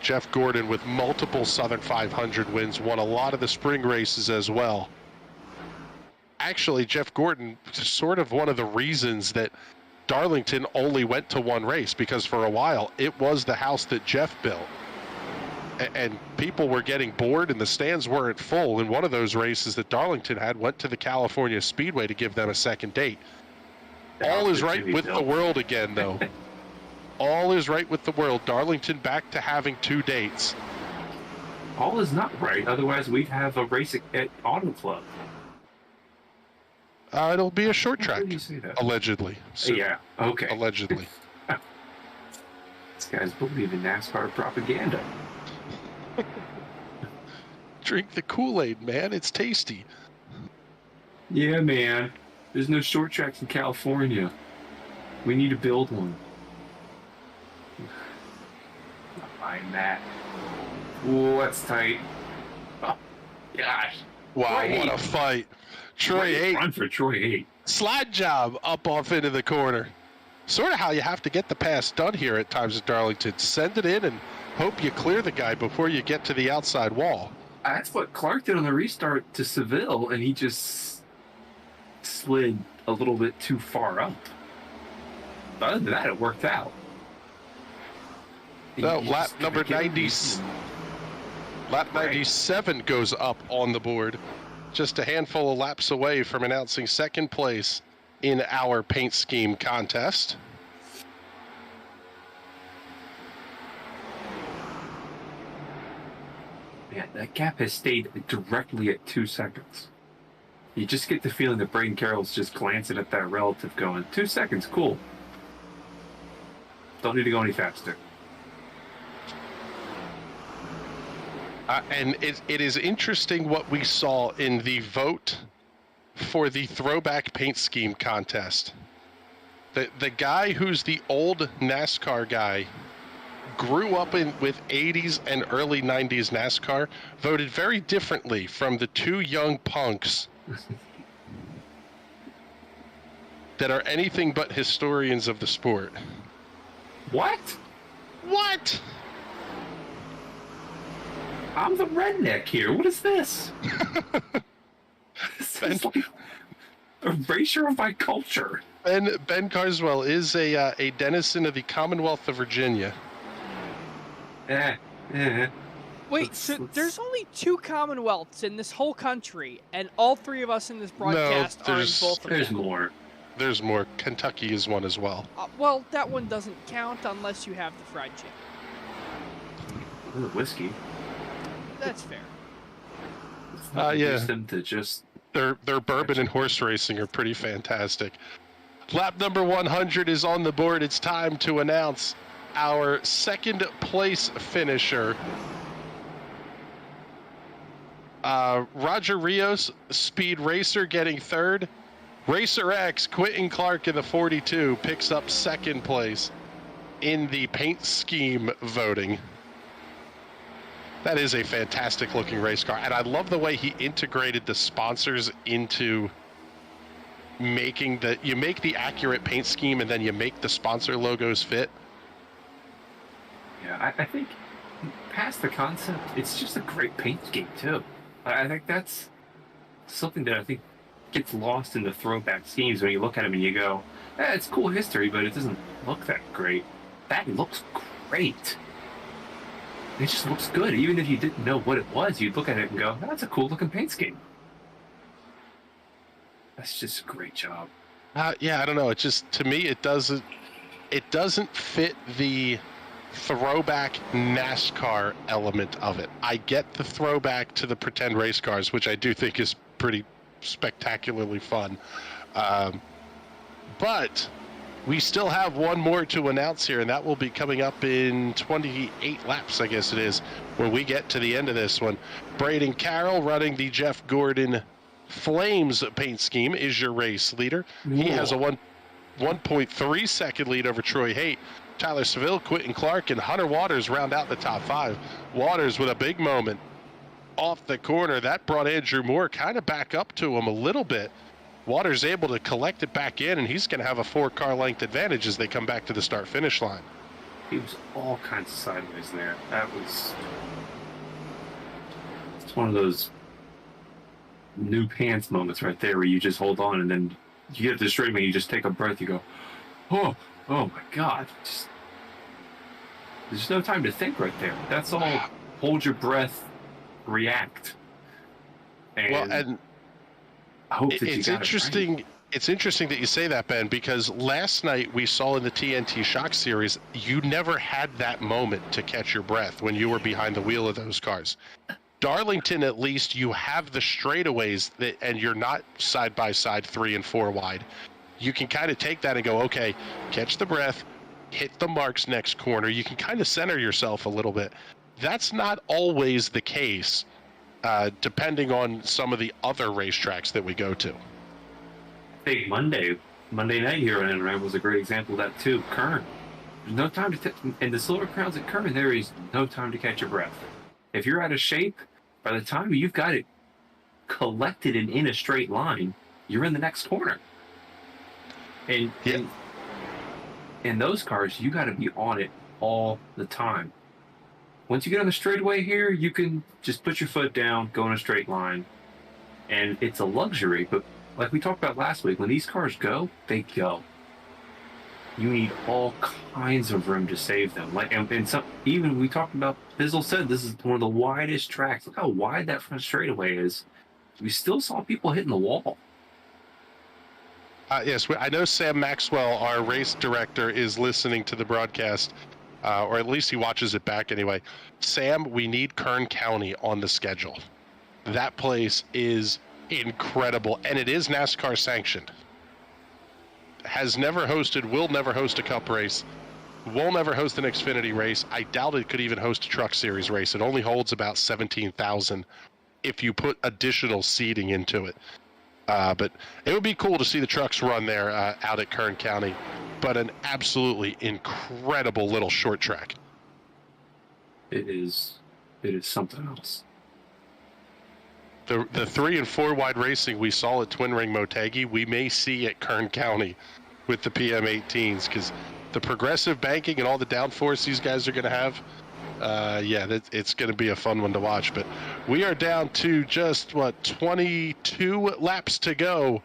Jeff Gordon with multiple Southern 500 wins, won a lot of the spring races as well. Actually, Jeff Gordon, sort of one of the reasons that Darlington only went to one race, because for a while it was the house that Jeff built. And people were getting bored and the stands weren't full. And one of those races that Darlington had went to the California Speedway to give them a second date. All is right with the world again, though. All is right with the world. Darlington back to having 2 dates. All is not right. Otherwise, we'd have a race at Auto Club. It'll be a short track, allegedly. So, yeah, okay. Allegedly. These guys believe in NASCAR propaganda. Drink the Kool-Aid, man. It's tasty. Yeah, man. There's no short tracks in California. We need to build one. Not buying that. Ooh, that's tight. Oh, gosh. Wow, what a fight. Troy Haight. Run for Troy Haight. Slide job up off into the corner. Sort of how you have to get the pass done here at times at Darlington. Send it in and hope you clear the guy before you get to the outside wall. That's what Clark did on the restart to Seville, and he just slid a little bit too far up. But other than that, it worked out. No, lap number 90. Lap 97 goes up on the board, just a handful of laps away from announcing second place in our paint scheme contest. Man, that gap has stayed directly at 2 seconds. You just get the feeling that Braden Carroll's just glancing at that relative going, 2 seconds, cool. Don't need to go any faster. And it is interesting what we saw in the vote for the throwback paint scheme contest. The guy who's the old NASCAR guy grew up with 80s and early 90s NASCAR, voted very differently from the two young punks that are anything but historians of the sport. What? What? I'm the redneck here. What is this? This is like a erasure of my culture. Ben Carswell is a denizen of the Commonwealth of Virginia. Wait, so there's only 2 Commonwealths in this whole country, and all 3 of us in this broadcast are in both of them. There's more. There's more. Kentucky is one as well. Well, that one doesn't count unless you have the fried chicken. Ooh, whiskey. That's fair. Yeah. Them to just... Their bourbon and horse racing are pretty fantastic. Lap number 100 is on the board. It's time to announce our second place finisher. Roger Rios, Speed Racer, getting third. Racer X, Quentin Clark in the 42, picks up second place in the paint scheme voting. That is a fantastic looking race car, and I love the way he integrated the sponsors into making you make the accurate paint scheme and then you make the sponsor logos fit. Yeah, I think past the concept, it's just a great paint scheme too. I think that's something that I think gets lost in the throwback schemes when you look at them and you go, it's cool history, but it doesn't look that great. That looks great. It just looks good. Even if you didn't know what it was, you'd look at it and go, that's a cool looking paint scheme. That's just a great job. Yeah, I don't know. It just, to me, it doesn't fit the throwback NASCAR element of it. I get the throwback to the pretend race cars, which I do think is pretty spectacularly fun. But we still have one more to announce here, and that will be coming up in 28 laps, I guess it is, when we get to the end of this one. Braden Carroll running the Jeff Gordon Flames paint scheme is your race leader. Whoa. He has a 1.3 second lead over Troy Haight. Tyler Seville, Quentin Clark, and Hunter Waters round out the top 5. Waters with a big moment off the corner. That brought Andrew Moore kind of back up to him a little bit. Waters able to collect it back in, and he's going to have a 4-car length advantage as they come back to the start-finish line. He was all kinds of sideways there. It's one of those new pants moments right there where you just hold on and then you get the straight and you just take a breath. You go, oh my God. There's no time to think right there. That's all. Hold your breath, react. And I hope that it's interesting. Right. It's interesting that you say that, Ben, because last night we saw in the TNT Shock Series, you never had that moment to catch your breath when you were behind the wheel of those cars. Darlington, at least, you have the straightaways and you're not side by side 3 and 4 wide. You can kind of take that and go, okay, catch the breath, hit the marks next corner. You can kind of center yourself a little bit. That's not always the case, depending on some of the other racetracks that we go to. I think Monday night here in NRAM was a great example of that too. Kern, there's no time to in the Silver Crowns at Kern, there is no time to catch your breath. If you're out of shape, by the time you've got it collected and in a straight line, you're in the next corner. And in those cars, you got to be on it all the time. once you get on the straightaway here, you can just put your foot down, go in a straight line. And it's a luxury, but like we talked about last week, when these cars go, they go. You need all kinds of room to save them. Like, and some, even we talked about, Bizzle said this is one of the widest tracks. Look how wide that front straightaway is. We still saw people hitting the wall. Yes, I know Sam Maxwell, our race director, is listening to the broadcast, or at least he watches it back anyway. Sam, we need Kern County on the schedule. That place is incredible, and it is NASCAR sanctioned. Has never hosted, will never host a Cup race, will never host an Xfinity race. I doubt it could even host a Truck Series race. It only holds about 17,000 if you put additional seating into it. But it would be cool to see the trucks run there out at Kern County. But an absolutely incredible little short track. It is something else. The 3 and 4 wide racing we saw at Twin Ring Motegi, we may see at Kern County with the PM18s, because the progressive banking and all the downforce these guys are going to have, it's going to be a fun one to watch. But we are down to just, 22 laps to go,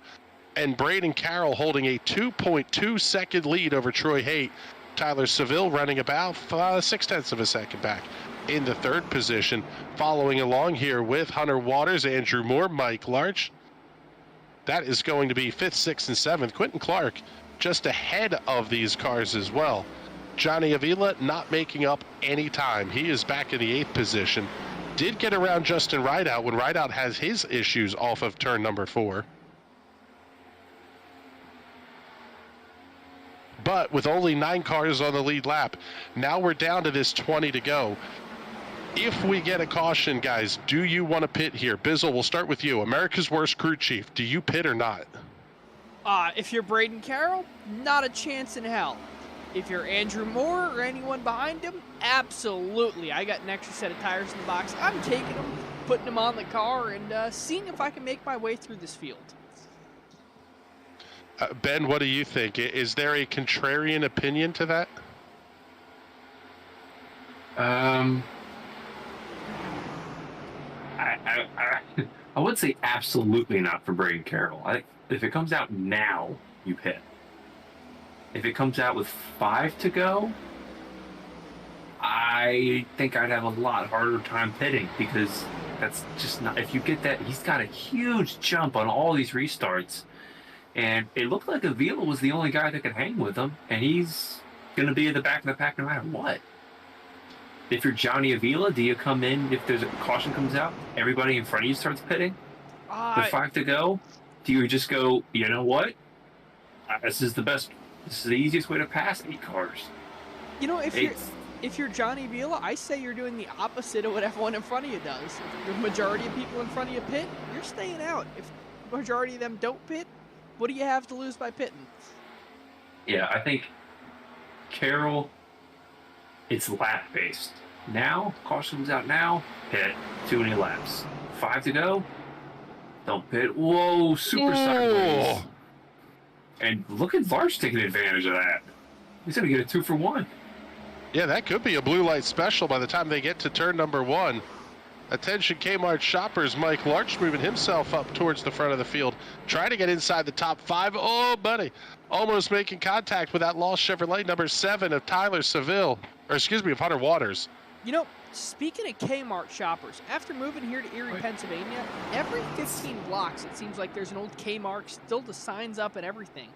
and Braden Carroll holding a 2.2 second lead over Troy Haight. Tyler Seville running about 0.6 of a second back in the third position. Following along here with Hunter Waters, Andrew Moore, Mike Larch. That is going to be 5th, 6th, and 7th. Quentin Clark just ahead of these cars as well. Johnny Avila not making up any time. He is back in the 8th position. Did get around Justin Rideout when Rideout has his issues off of turn number 4. But with only 9 cars on the lead lap, now we're down to this 20 to go. If we get a caution, guys, do you want to pit here? Bizzle, we'll start with you. America's Worst Crew Chief, do you pit or not? If you're Braden Carroll, not a chance in hell. If you're Andrew Moore or anyone behind him, absolutely. I got an extra set of tires in the box. I'm taking them, putting them on the car, and seeing if I can make my way through this field. Ben, what do you think? Is there a contrarian opinion to that? I would say absolutely not for Braden Carroll. If it comes out now, you pit. If it comes out with 5 to go, I think I'd have a lot harder time pitting, because that's just not. If you get that, he's got a huge jump on all these restarts, and it looked like Avila was the only guy that could hang with him, and he's going to be at the back of the pack no matter what. If you're Johnny Avila, do you come in, if there's a caution comes out, everybody in front of you starts pitting? With 5 to go? Do you just go, you know what? This is the easiest way to pass 8 cars. You know, if you're Johnny Avila, I say you're doing the opposite of what everyone in front of you does. If the majority of people in front of you pit, you're staying out. If the majority of them don't pit, what do you have to lose by pitting? Yeah, I think Carroll, it's lap-based. Now, caution comes out now, pit, 2 any laps. 5 to go, don't pit. Whoa, super sideways. And look at Larch taking advantage of that. He's going to get a 2 for 1. Yeah, that could be a blue light special by the time they get to turn number 1. Attention Kmart shoppers, Mike Larch moving himself up towards the front of the field, trying to get inside the top 5. Oh, buddy, almost making contact with that lost Chevrolet number 7 of Tyler Seville, of Hunter Waters. You know, speaking of Kmart shoppers, after moving here to Erie, Pennsylvania, every 15 blocks it seems like there's an old Kmart, still the signs up and everything.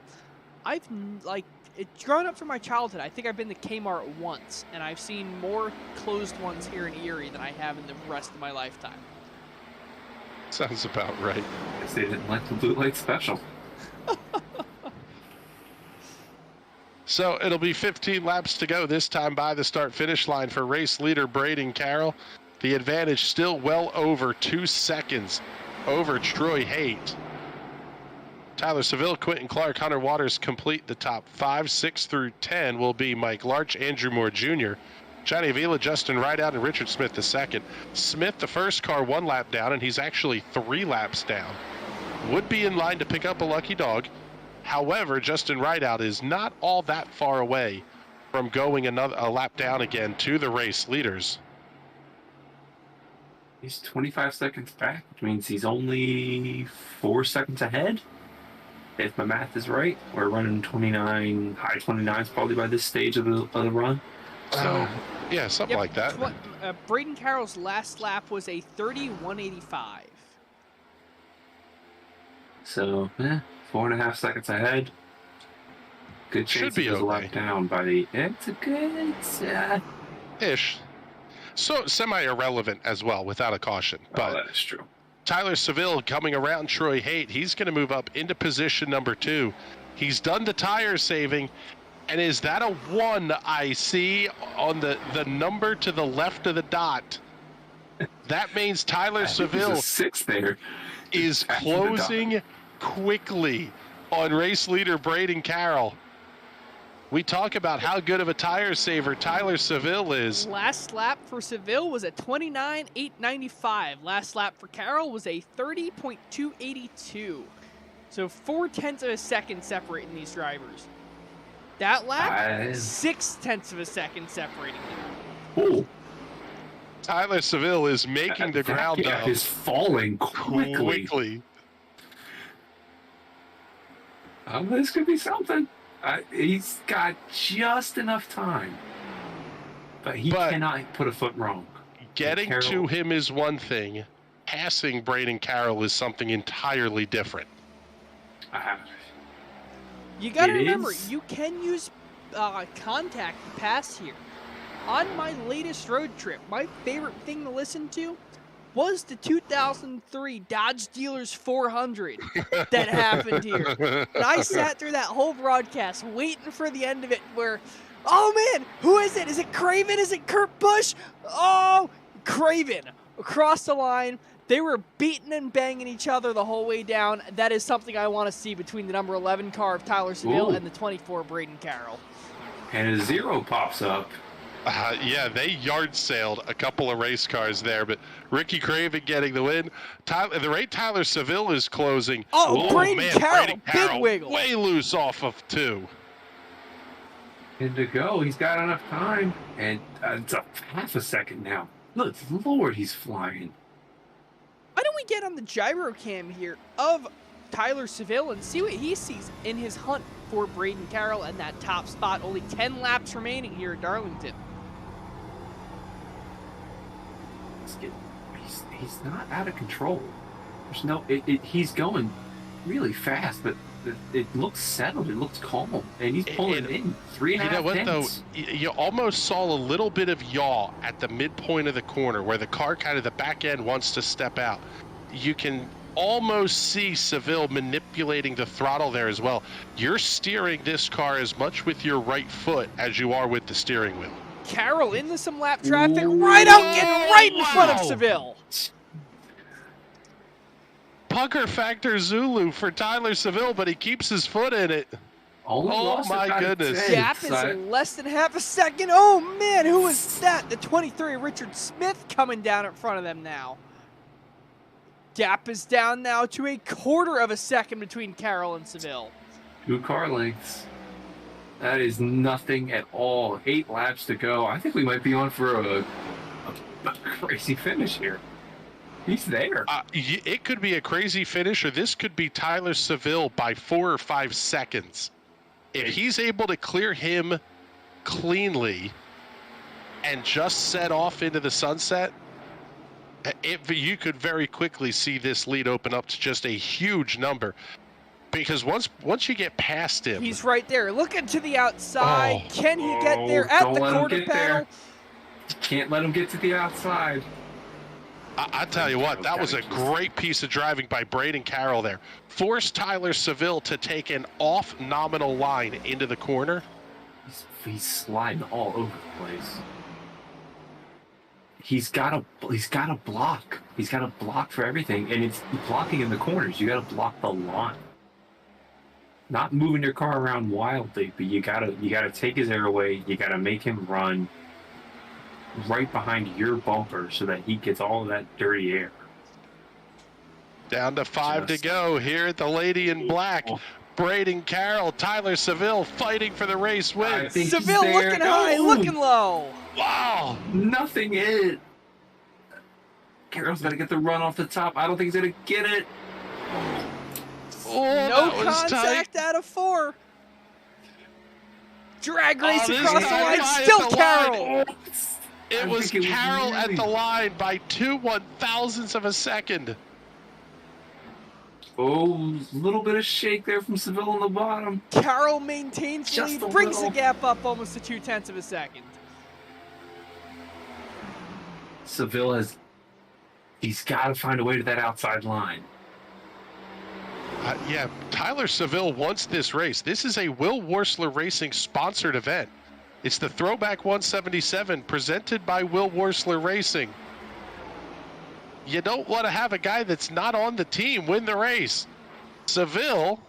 Growing up from my childhood, I think I've been to Kmart once, and I've seen more closed ones here in Erie than I have in the rest of my lifetime. Sounds about right. I guess they didn't like the blue light special. So it'll be 15 laps to go this time by the start-finish line for race leader Braden Carroll. The advantage still well over 2 seconds over Troy Haight. Tyler Seville, Quentin Clark, Hunter Waters complete the top 5. 6 through 10 will be Mike Larch, Andrew Moore Jr., Johnny Avila, Justin Rideout, and Richard Smith the second. Smith, the first car, 1 lap down, and he's actually 3 laps down. Would be in line to pick up a lucky dog. However, Justin Rideout is not all that far away from going a lap down again to the race leaders. He's 25 seconds back, which means he's only 4 seconds ahead. If my math is right, we're running 29, high 29s probably by this stage of the run. So, yeah, something like that. Braden Carroll's last lap was a 30.185. So, 4.5 seconds ahead. Good chance he was left down by the. It's a good. Ish. So semi-irrelevant as well, without a caution. But that is true. Tyler Seville coming around Troy Haight. He's going to move up into position number 2. He's done the tire saving. And is that a 1 I see on the number to the left of the dot? That means Tyler Seville 6 there. is closing quickly on race leader Braden Carroll. We talk about how good of a tire saver Tyler Seville is. Last lap for Seville was a 29.895. Last lap for Carroll was a 30.282. So 0.4 of a second separating these drivers. That lap, 0.6 of a second separating them. Ooh. Tyler Seville is making the ground up. Is falling quickly. This could be something. He's got just enough time, but he cannot put a foot wrong. Getting to him is one thing. Passing Braden Carroll is something entirely different. You got to remember, you can use contact to pass here. On my latest road trip, my favorite thing to listen to was the 2003 Dodge Dealers 400 that happened here. And I sat through that whole broadcast waiting for the end of it where, oh man, who is it? Is it Craven? Is it Kurt Busch? Oh, Craven. Across the line, they were beating and banging each other the whole way down. That is something I want to see between the number 11 car of Tyler Seville and the 24 Braden Carroll. And a 0 pops up. Yeah, they yard sailed a couple of race cars there, but Ricky Craven getting the win. The rate Tyler Seville is closing. Braden Carroll, big wiggle. Way loose off of 2. And to go, he's got enough time, and it's a half a second now. Look, Lord, he's flying. Why don't we get on the gyro cam here of Tyler Seville and see what he sees in his hunt for Braden Carroll and that top spot. Only 10 laps remaining here at Darlington. He's not out of control. There's no. He's going really fast, but it looks settled. It looks calm, and he's pulling in 3.5. You know what tenths. though? You almost saw a little bit of yaw at the midpoint of the corner, where the car kind of the back end wants to step out. You can almost see Seville manipulating the throttle there as well. You're steering this car as much with your right foot as you are with the steering wheel. Carroll into some lap traffic, right out, getting right in front of Seville. Pucker factor Zulu for Tyler Seville, but he keeps his foot in it. Oh my goodness. Gap is less than half a second. Oh man, who is that? The 23 Richard Smith coming down in front of them now. Gap is down now to 1/4 of a second between Carroll and Seville. 2 car lengths. That is nothing at all. 8 laps to go. I think we might be on for a crazy finish here. He's there. It could be a crazy finish, or this could be Tyler Seville by 4 or 5 seconds. If he's able to clear him cleanly and just set off into the sunset, you could very quickly see this lead open up to just a huge number. Because once you get past him, he's right there, looking to the outside. Can he get there at the quarter panel? Can't let him get to the outside. I tell you what, that was a great piece of driving by Braden Carroll there. Forced Tyler Seville to take an off nominal line into the corner. He's sliding all over the place. He's got a block. He's got a block for everything, and it's blocking in the corners. You got to block the line. Not moving your car around wildly, but you gotta take his air away. You gotta make him run right behind your bumper so that he gets all of that dirty air. Down to 5 to go here at the Lady in Black. Braden Carroll, Tyler Seville fighting for the race win. Seville looking high, looking low. Wow. Nothing in. Carroll's got to get the run off the top. I don't think he's going to get it. Oh, No that was contact tight. out of 4. Drag race this across the time line. by Still at the Carroll. line. I It was think Carroll at really- the line by 2/1000ths of a second. Oh, a little bit of shake there from Seville on the bottom. Carroll maintains the Just lead, a brings the little. gap up almost to 0.2 of a second. Seville he's got to find a way to that outside line. Yeah, Tyler Seville wants this race. This is a Will Worsler Racing sponsored event. It's the Throwback 177 presented by Will Worsler Racing. You don't want to have a guy that's not on the team win the race. Seville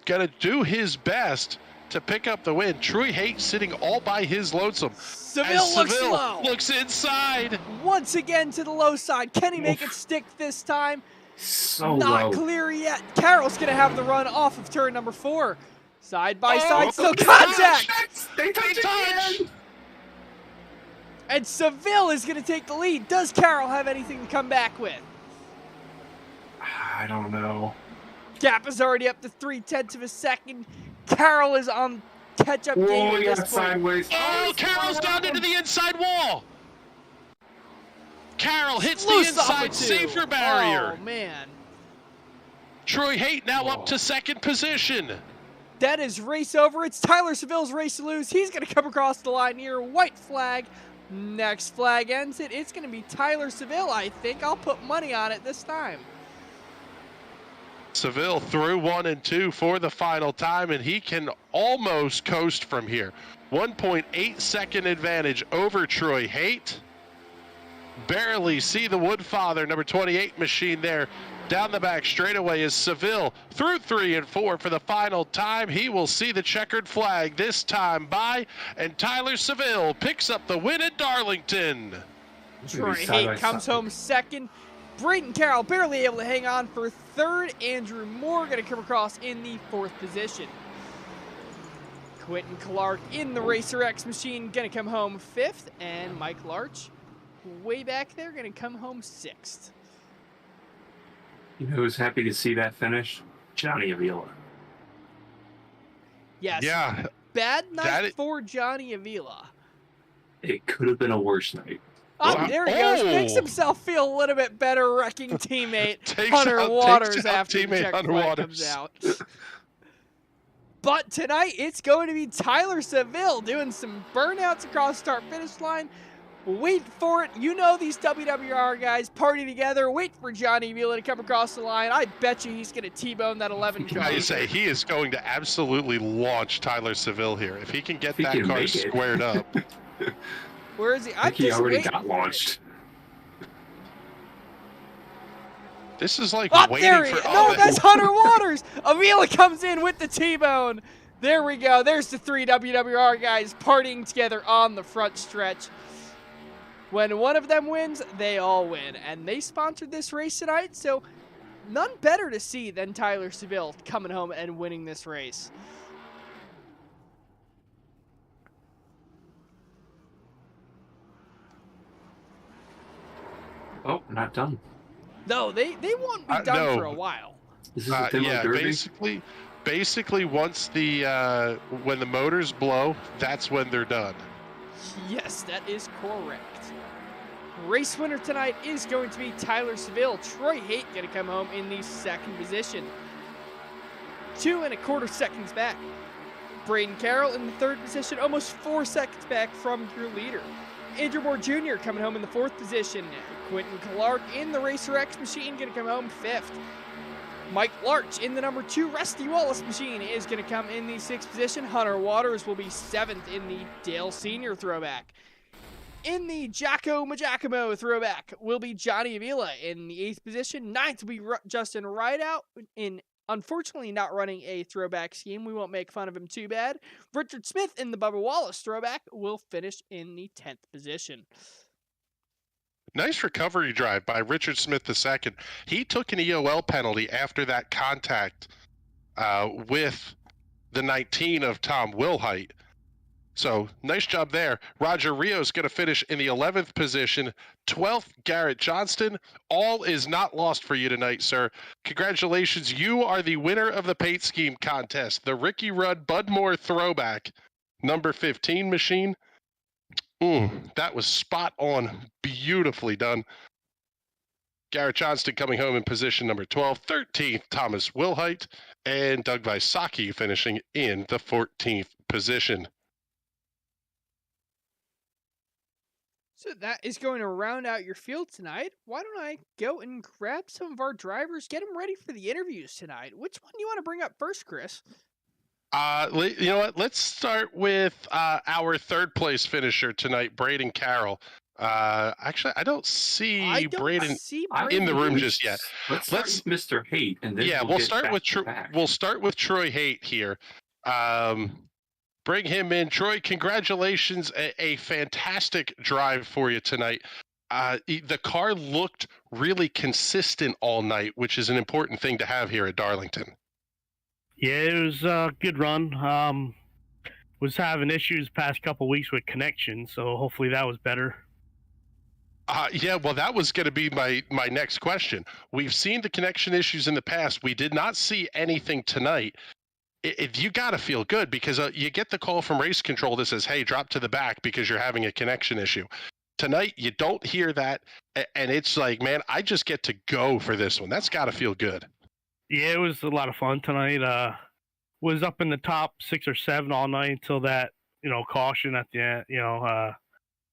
gonna do his best to pick up the win. Troy Haight sitting all by his lonesome. Seville looks Seville low. looks inside. Once again to the low side. Can he make it stick this time? So Not low. clear yet. Carroll's going to have the run off of turn number 4. Side by Oh, side, still they contact! They touch again. And Seville is going to take the lead. Does Carroll have anything to come back with? I don't know. Gap is already up to 0.3 of a second. Carroll is on catch-up game Whoa, at he this got point. sideways. Oh, Carroll's down into the inside wall. Carroll hits the Loose off inside of 2. savior barrier. Oh, man. Troy Haight now Whoa. up to second position. That is race over. It's Tyler Seville's race to lose. He's going to come across the line here. White flag. Next flag ends it. It's going to be Tyler Seville, I think. I'll put money on it this time. Seville through 1 and 2 for the final time, and he can almost coast from here. 1.8 second advantage over Troy Haight. Barely see the Woodfather, number 28 machine there. Down the back straightaway is Seville through 3 and 4 for the final time. He will see the checkered flag this time by, and Tyler Seville picks up the win at Darlington. Troy Side by Haight comes side. home second. Braden Carroll barely able to hang on for third. Andrew Moore going to come across in the 4th position. Quentin Clark in the Racer X machine going to come home 5th. And Mike Larch way back there going to come home 6th. You know who's happy to see that finish? Johnny Avila. Yes. Yeah, Bad night that- for Johnny Avila. It could have been a worse night. Oh, Wow. there he goes. Makes Oh. himself feel a little bit better, wrecking teammate Takes Hunter out Waters after the teammate check Hunter flag Waters. comes out. But tonight, it's going to be Tyler Seville doing some burnouts across start-finish line. Wait for it. You know these WWR guys party together. Wait for Johnny Avila to come across the line. I bet you he's going to T-bone that 11 car. I say he is going to absolutely launch Tyler Seville here. If he can get If he that can car make it. squared up. Where is he? I think he just already waiting. got launched. This is like Oh, waiting there he for. is. No, that's Hunter Waters. Avila comes in with the T-bone. There we go. There's the 3 WWR guys partying together on the front stretch. When one of them wins, they all win. And they sponsored this race tonight, so none better to see than Tyler Seville coming home and winning this race. Oh, not done. No, they won't be done no. for a while. This is a demo Yeah, derby. basically once the when the motors blow, that's when they're done. Yes, that is correct. Race winner tonight is going to be Tyler Seville. Troy Haight going to come home in the 2nd position. 2 1/4 seconds back. Braden Carroll in the 3rd position, almost 4 seconds back from your leader. Andrew Moore Jr. coming home in the 4th position. Quentin Clark in the Racer X machine going to come home 5th. Mike Larch in the number 2 Rusty Wallace machine is going to come in the 6th position. Hunter Waters will be 7th in the Dale Sr. throwback. In the Jacko Majacomo throwback will be Johnny Avila in the 8th position. 9th will be Justin Rideout in unfortunately not running a throwback scheme. We won't make fun of him too bad. Richard Smith in the Bubba Wallace throwback will finish in the 10th position. Nice recovery drive by Richard Smith II. He took an EOL penalty after that contact with the 19 of Tom Wilhite. So nice job there. Roger Rios going to finish in the 11th position. 12th, Garrett Johnston. All is not lost for you tonight, sir. Congratulations. You are the winner of the paint scheme contest. The Ricky Rudd Bud Moore throwback number 15 machine. That was spot on. Beautifully done. Garrett Johnston coming home in position number 12. 13th, Thomas Wilhite. And Doug Wysocki finishing in the 14th position. So that is going to round out your field tonight. Why don't I go and grab some of our drivers, get them ready for the interviews tonight? Which one do you want to bring up first, Chris? You know what? Let's start with our third place finisher tonight, Braden Carroll. Actually, I don't see Braden in the room just yet. Let's start with Mr. Haight, and then we'll start with Troy Haight here. Bring him in. Troy, congratulations. A fantastic drive for you tonight. The car looked really consistent all night, which is an important thing to have here at Darlington. Yeah, it was a good run. Was having issues past couple weeks with connection, so hopefully that was better. Yeah, well, that was going to be my next question. We've seen the connection issues in the past. We did not see anything tonight. You got to feel good because you get the call from race control that says, hey, drop to the back because you're having a connection issue. Tonight, you don't hear that, and it's like, man, I just get to go for this one. That's got to feel good. Yeah, it was a lot of fun tonight. Was up in the top 6 or 7 all night until that, caution at the end,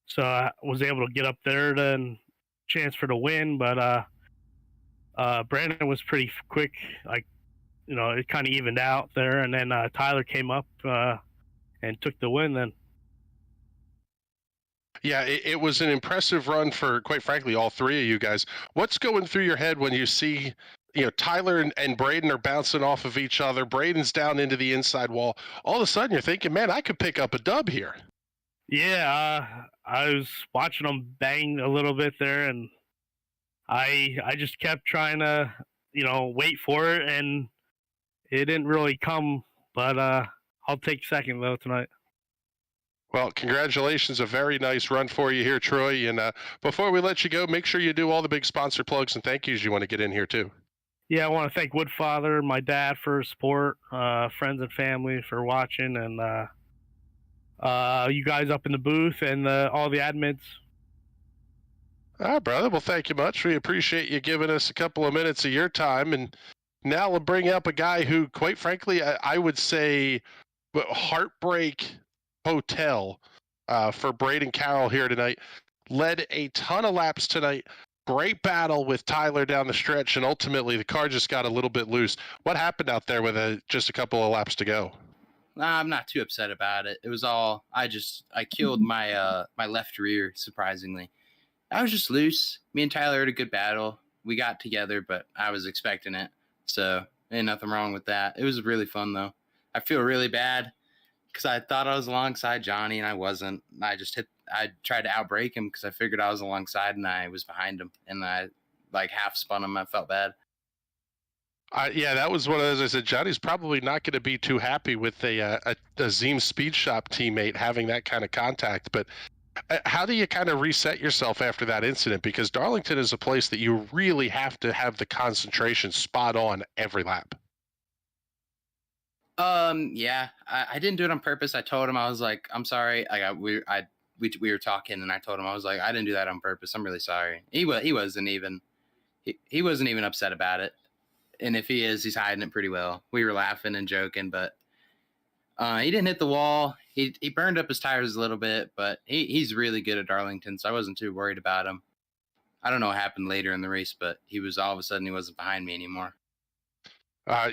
so I was able to get up there and chance for the win, but Brandon was pretty quick, it kind of evened out there, and then Tyler came up and took the win then. Yeah, it was an impressive run for, quite frankly, all three of you guys. What's going through your head when you see, Tyler and Braden are bouncing off of each other, Braden's down into the inside wall. All of a sudden you're thinking, man, I could pick up a dub here. Yeah, I was watching them bang a little bit there, and I just kept trying to, wait for it, and it didn't really come, but I'll take second, though, tonight. Well, congratulations. A very nice run for you here, Troy. And before we let you go, make sure you do all the big sponsor plugs and thank yous you want to get in here, too. Yeah, I want to thank Woodfather, my dad for his support, friends and family for watching, and you guys up in the booth and all the admins. All right, brother. Well, thank you much. We appreciate you giving us a couple of minutes of your time. And now we'll bring up a guy who, quite frankly, I would say heartbreak hotel for Braden Carroll here tonight. Led a ton of laps tonight. Great battle with Tyler down the stretch, and ultimately the car just got a little bit loose. What happened out there with just a couple of laps to go? Nah, I'm not too upset about it. It was all I killed my my left rear, surprisingly. I was just loose. Me and Tyler had a good battle. We got together, but I was expecting it. So ain't nothing wrong with that. It was really fun though. I feel really bad because I thought I was alongside Johnny and I wasn't. I tried to outbrake him because I figured I was alongside and I was behind him, and I half spun him. I felt bad. Yeah, that was one of those. I said, Johnny's probably not going to be too happy with a Zeem Speed Shop teammate having that kind of contact. But how do you kind of reset yourself after that incident? Because Darlington is a place that you really have to have the concentration spot on every lap. Yeah, I didn't do it on purpose. I told him, I was like, I'm sorry. We were talking, and I told him, I was like, I didn't do that on purpose. I'm really sorry. He wasn't even upset about it. And if he is, he's hiding it pretty well. We were laughing and joking, but he didn't hit the wall. He burned up his tires a little bit, but he's really good at Darlington, so I wasn't too worried about him. I don't know what happened later in the race, but all of a sudden he wasn't behind me anymore.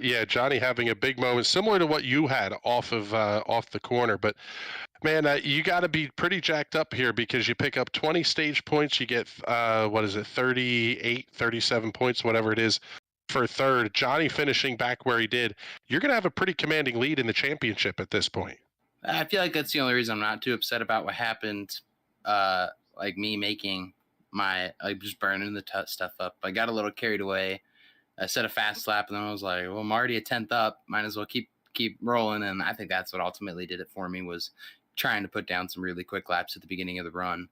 Yeah, Johnny having a big moment, similar to what you had off the corner. But man, you got to be pretty jacked up here because you pick up 20 stage points. You get 38, 37 points, whatever it is, for third. Johnny finishing back where he did. You're going to have a pretty commanding lead in the championship at this point. I feel like that's the only reason I'm not too upset about what happened. Me making just burning the stuff up. I got a little carried away. I set a fast lap, and then I was like, well, I'm already a 10th up. Might as well keep rolling. And I think that's what ultimately did it for me, was trying to put down some really quick laps at the beginning of the run.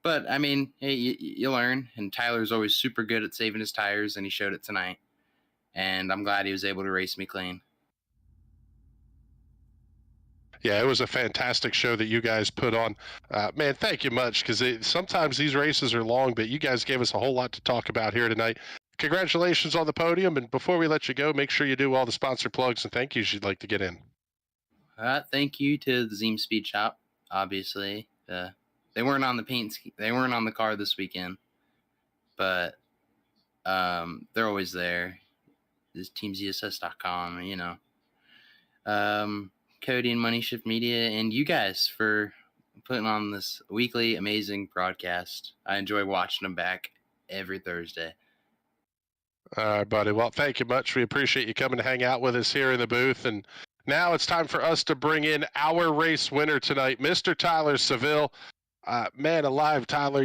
But I mean, hey, you learn, and Tyler's always super good at saving his tires, and he showed it tonight. And I'm glad he was able to race me clean. Yeah, it was a fantastic show that you guys put on. Man, thank you much, because sometimes these races are long, but you guys gave us a whole lot to talk about here tonight. Congratulations on the podium, and before we let you go, make sure you do all the sponsor plugs and thank yous you'd like to get in. Thank you to the Zeem Speed Shop, obviously. They weren't on the they weren't on the car this weekend, but they're always there. This teamzss.com, you know. Cody and Money Shift Media, and you guys for putting on this weekly amazing broadcast. I enjoy watching them back every Thursday. All right, buddy. Well, thank you much. We appreciate you coming to hang out with us here in the booth. And now it's time for us to bring in our race winner tonight, Mr. Tyler Seville. Man alive, Tyler,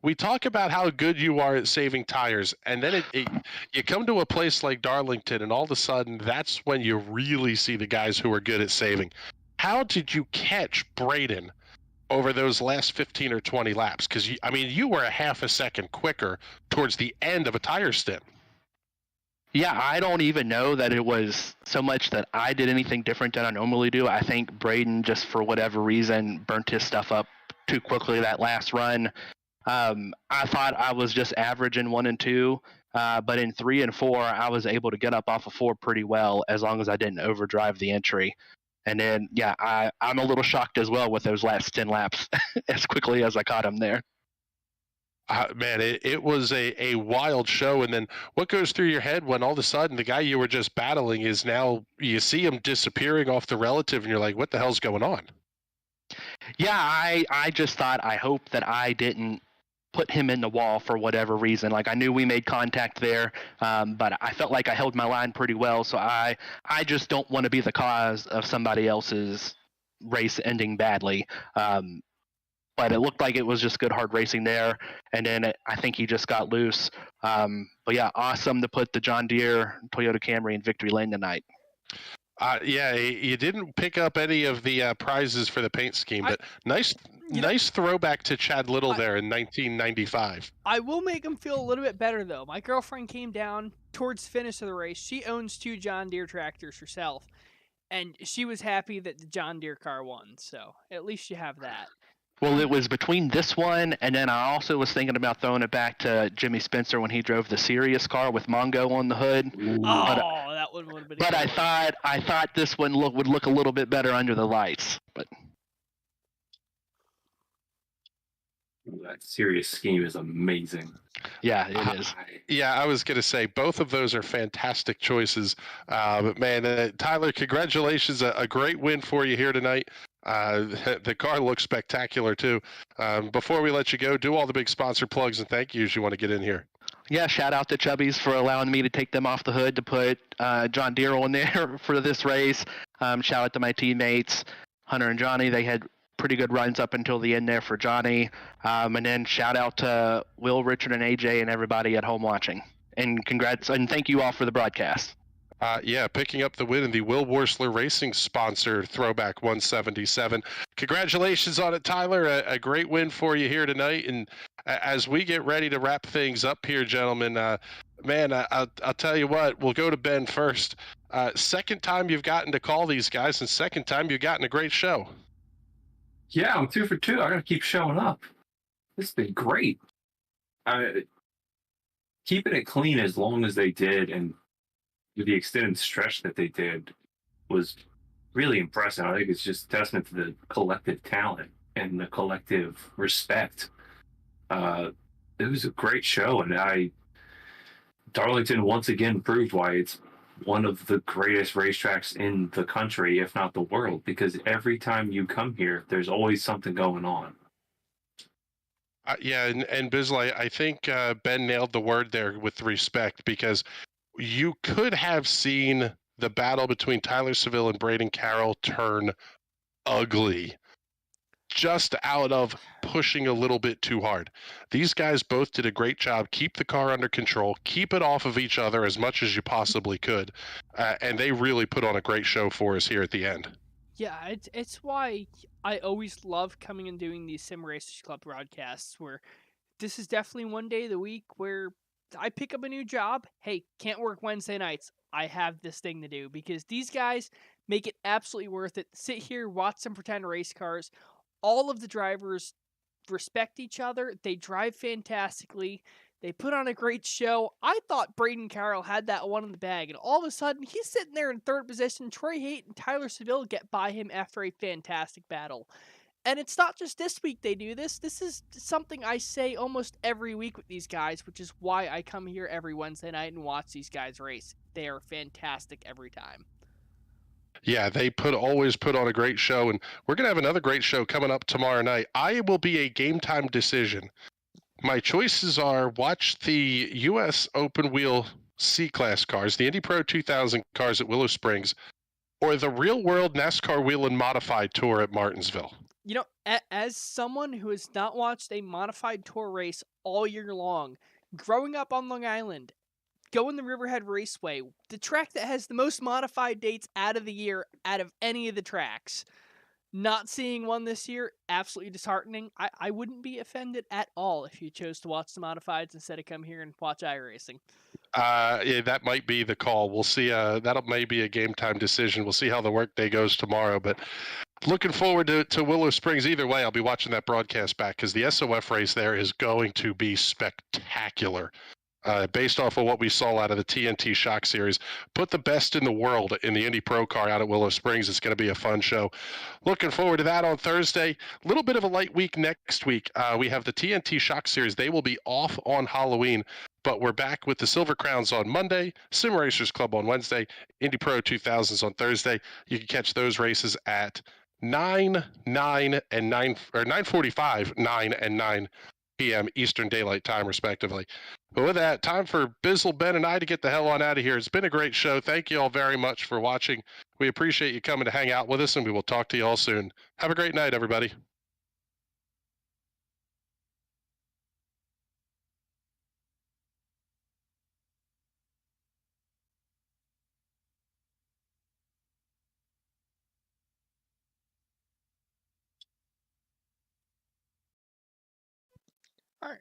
we talk about how good you are at saving tires, and then you come to a place like Darlington, and all of a sudden, that's when you really see the guys who are good at saving. How did you catch Braden over those last 15 or 20 laps? Because, you were a half a second quicker towards the end of a tire stint. Yeah, I don't even know that it was so much that I did anything different than I normally do. I think Braden, just for whatever reason, burnt his stuff up too quickly that last run. I thought I was just average in 1 and 2, but in 3 and 4, I was able to get up off of 4 pretty well, as long as I didn't overdrive the entry. And then, yeah, I'm a little shocked as well with those last 10 laps as quickly as I caught him there. Man, it was a wild show. And then what goes through your head when all of a sudden the guy you were just battling is now, you see him disappearing off the relative, and you're like, what the hell's going on? Yeah, I just thought, I hope that I didn't put him in the wall for whatever reason. Like, I knew we made contact there, but I felt like I held my line pretty well. So I just don't want to be the cause of somebody else's race ending badly. But it looked like it was just good hard racing there. And then I think he just got loose. But yeah, awesome to put the John Deere Toyota Camry in victory lane tonight. Yeah, you didn't pick up any of the prizes for the paint scheme, but nice throwback to Chad Little there in 1995. I will make him feel a little bit better, though. My girlfriend came down towards the finish of the race. She owns 2 John Deere tractors herself, and she was happy that the John Deere car won. So at least you have that. Well, it was between this one, and then I also was thinking about throwing it back to Jimmy Spencer when he drove the Sirius car with Mongo on the hood. Oh, that one would have been. But I thought this one would look a little bit better under the lights. But that Sirius scheme is amazing. Yeah, it is. Yeah, I was going to say both of those are fantastic choices. But man, Tyler, congratulations! A great win for you here tonight. The car looks spectacular too. Before we let you go, do all the big sponsor plugs and thank yous you want to get in here. Yeah, shout out to Chubbies for allowing me to take them off the hood to put John Deere on there for this race. Shout out to my teammates, Hunter and Johnny. They had pretty good runs up until the end there for Johnny. And then shout out to Will, Richard, and AJ and everybody at home watching. And congrats, and thank you all for the broadcast. Yeah, picking up the win in the Will Worsler Racing sponsor Throwback 177. Congratulations on it, Tyler. A great win for you here tonight. And as we get ready to wrap things up here, gentlemen, man, I'll tell you what, we'll go to Ben first. Second time you've gotten to call these guys, and second time you've gotten a great show. Yeah, I'm 2 for 2. I got to keep showing up. This has been great. Keeping it clean as long as they did, and the extended stretch that they did was really impressive. I think it's just a testament to the collective talent and the collective respect. It was a great show, and Darlington once again proved why it's one of the greatest racetracks in the country, if not the world, because every time you come here, there's always something going on. Yeah, and Bisley, I think Ben nailed the word there with respect, because you could have seen the battle between Tyler Seville and Braden Carroll turn ugly just out of pushing a little bit too hard. These guys both did a great job. Keep the car under control. Keep it off of each other as much as you possibly could. And they really put on a great show for us here at the end. Yeah, it's why I always love coming and doing these Sim Racers Club broadcasts where this is definitely one day of the week where I pick up a new job. Hey, can't work Wednesday nights. I have this thing to do because these guys make it absolutely worth it. Sit here, watch them pretend race cars. All of the drivers respect each other. They drive fantastically. They put on a great show. I thought Braden Carroll had that one in the bag, and all of a sudden, he's sitting there in third position. Troy Haight and Tyler Seville get by him after a fantastic battle. And it's not just this week they do this. This is something I say almost every week with these guys, which is why I come here every Wednesday night and watch these guys race. They are fantastic every time. Yeah, they always put on a great show, and we're going to have another great show coming up tomorrow night. I will be a game time decision. My choices are watch the U.S. Open Wheel C-Class cars, the Indy Pro 2000 cars at Willow Springs, or the Real World NASCAR Wheel and Modified Tour at Martinsville. You know, as someone who has not watched a modified tour race all year long, growing up on Long Island, going the Riverhead Raceway, the track that has the most modified dates out of the year out of any of the tracks, not seeing one this year, absolutely disheartening. I wouldn't be offended at all if you chose to watch the modifieds instead of come here and watch iRacing. Yeah, that might be the call. We'll see. That'll may be a game time decision. We'll see how the workday goes tomorrow. But looking forward to Willow Springs. Either way, I'll be watching that broadcast back because the SOF race there is going to be spectacular. Based off of what we saw out of the TNT Shock Series. Put the best in the world in the Indy Pro car out at Willow Springs. It's going to be a fun show. Looking forward to that on Thursday. A little bit of a light week next week. We have the TNT Shock Series. They will be off on Halloween, but we're back with the Silver Crowns on Monday, Sim Racers Club on Wednesday, Indy Pro 2000s on Thursday. You can catch those races at 9, 9, and 9, or 9:45, 9, and 9 p.m. Eastern Daylight Time, respectively. But with that, time for Bizzle, Ben, and I to get the hell on out of here. It's been a great show. Thank you all very much for watching. We appreciate you coming to hang out with us, and we will talk to you all soon. Have a great night, everybody. All right.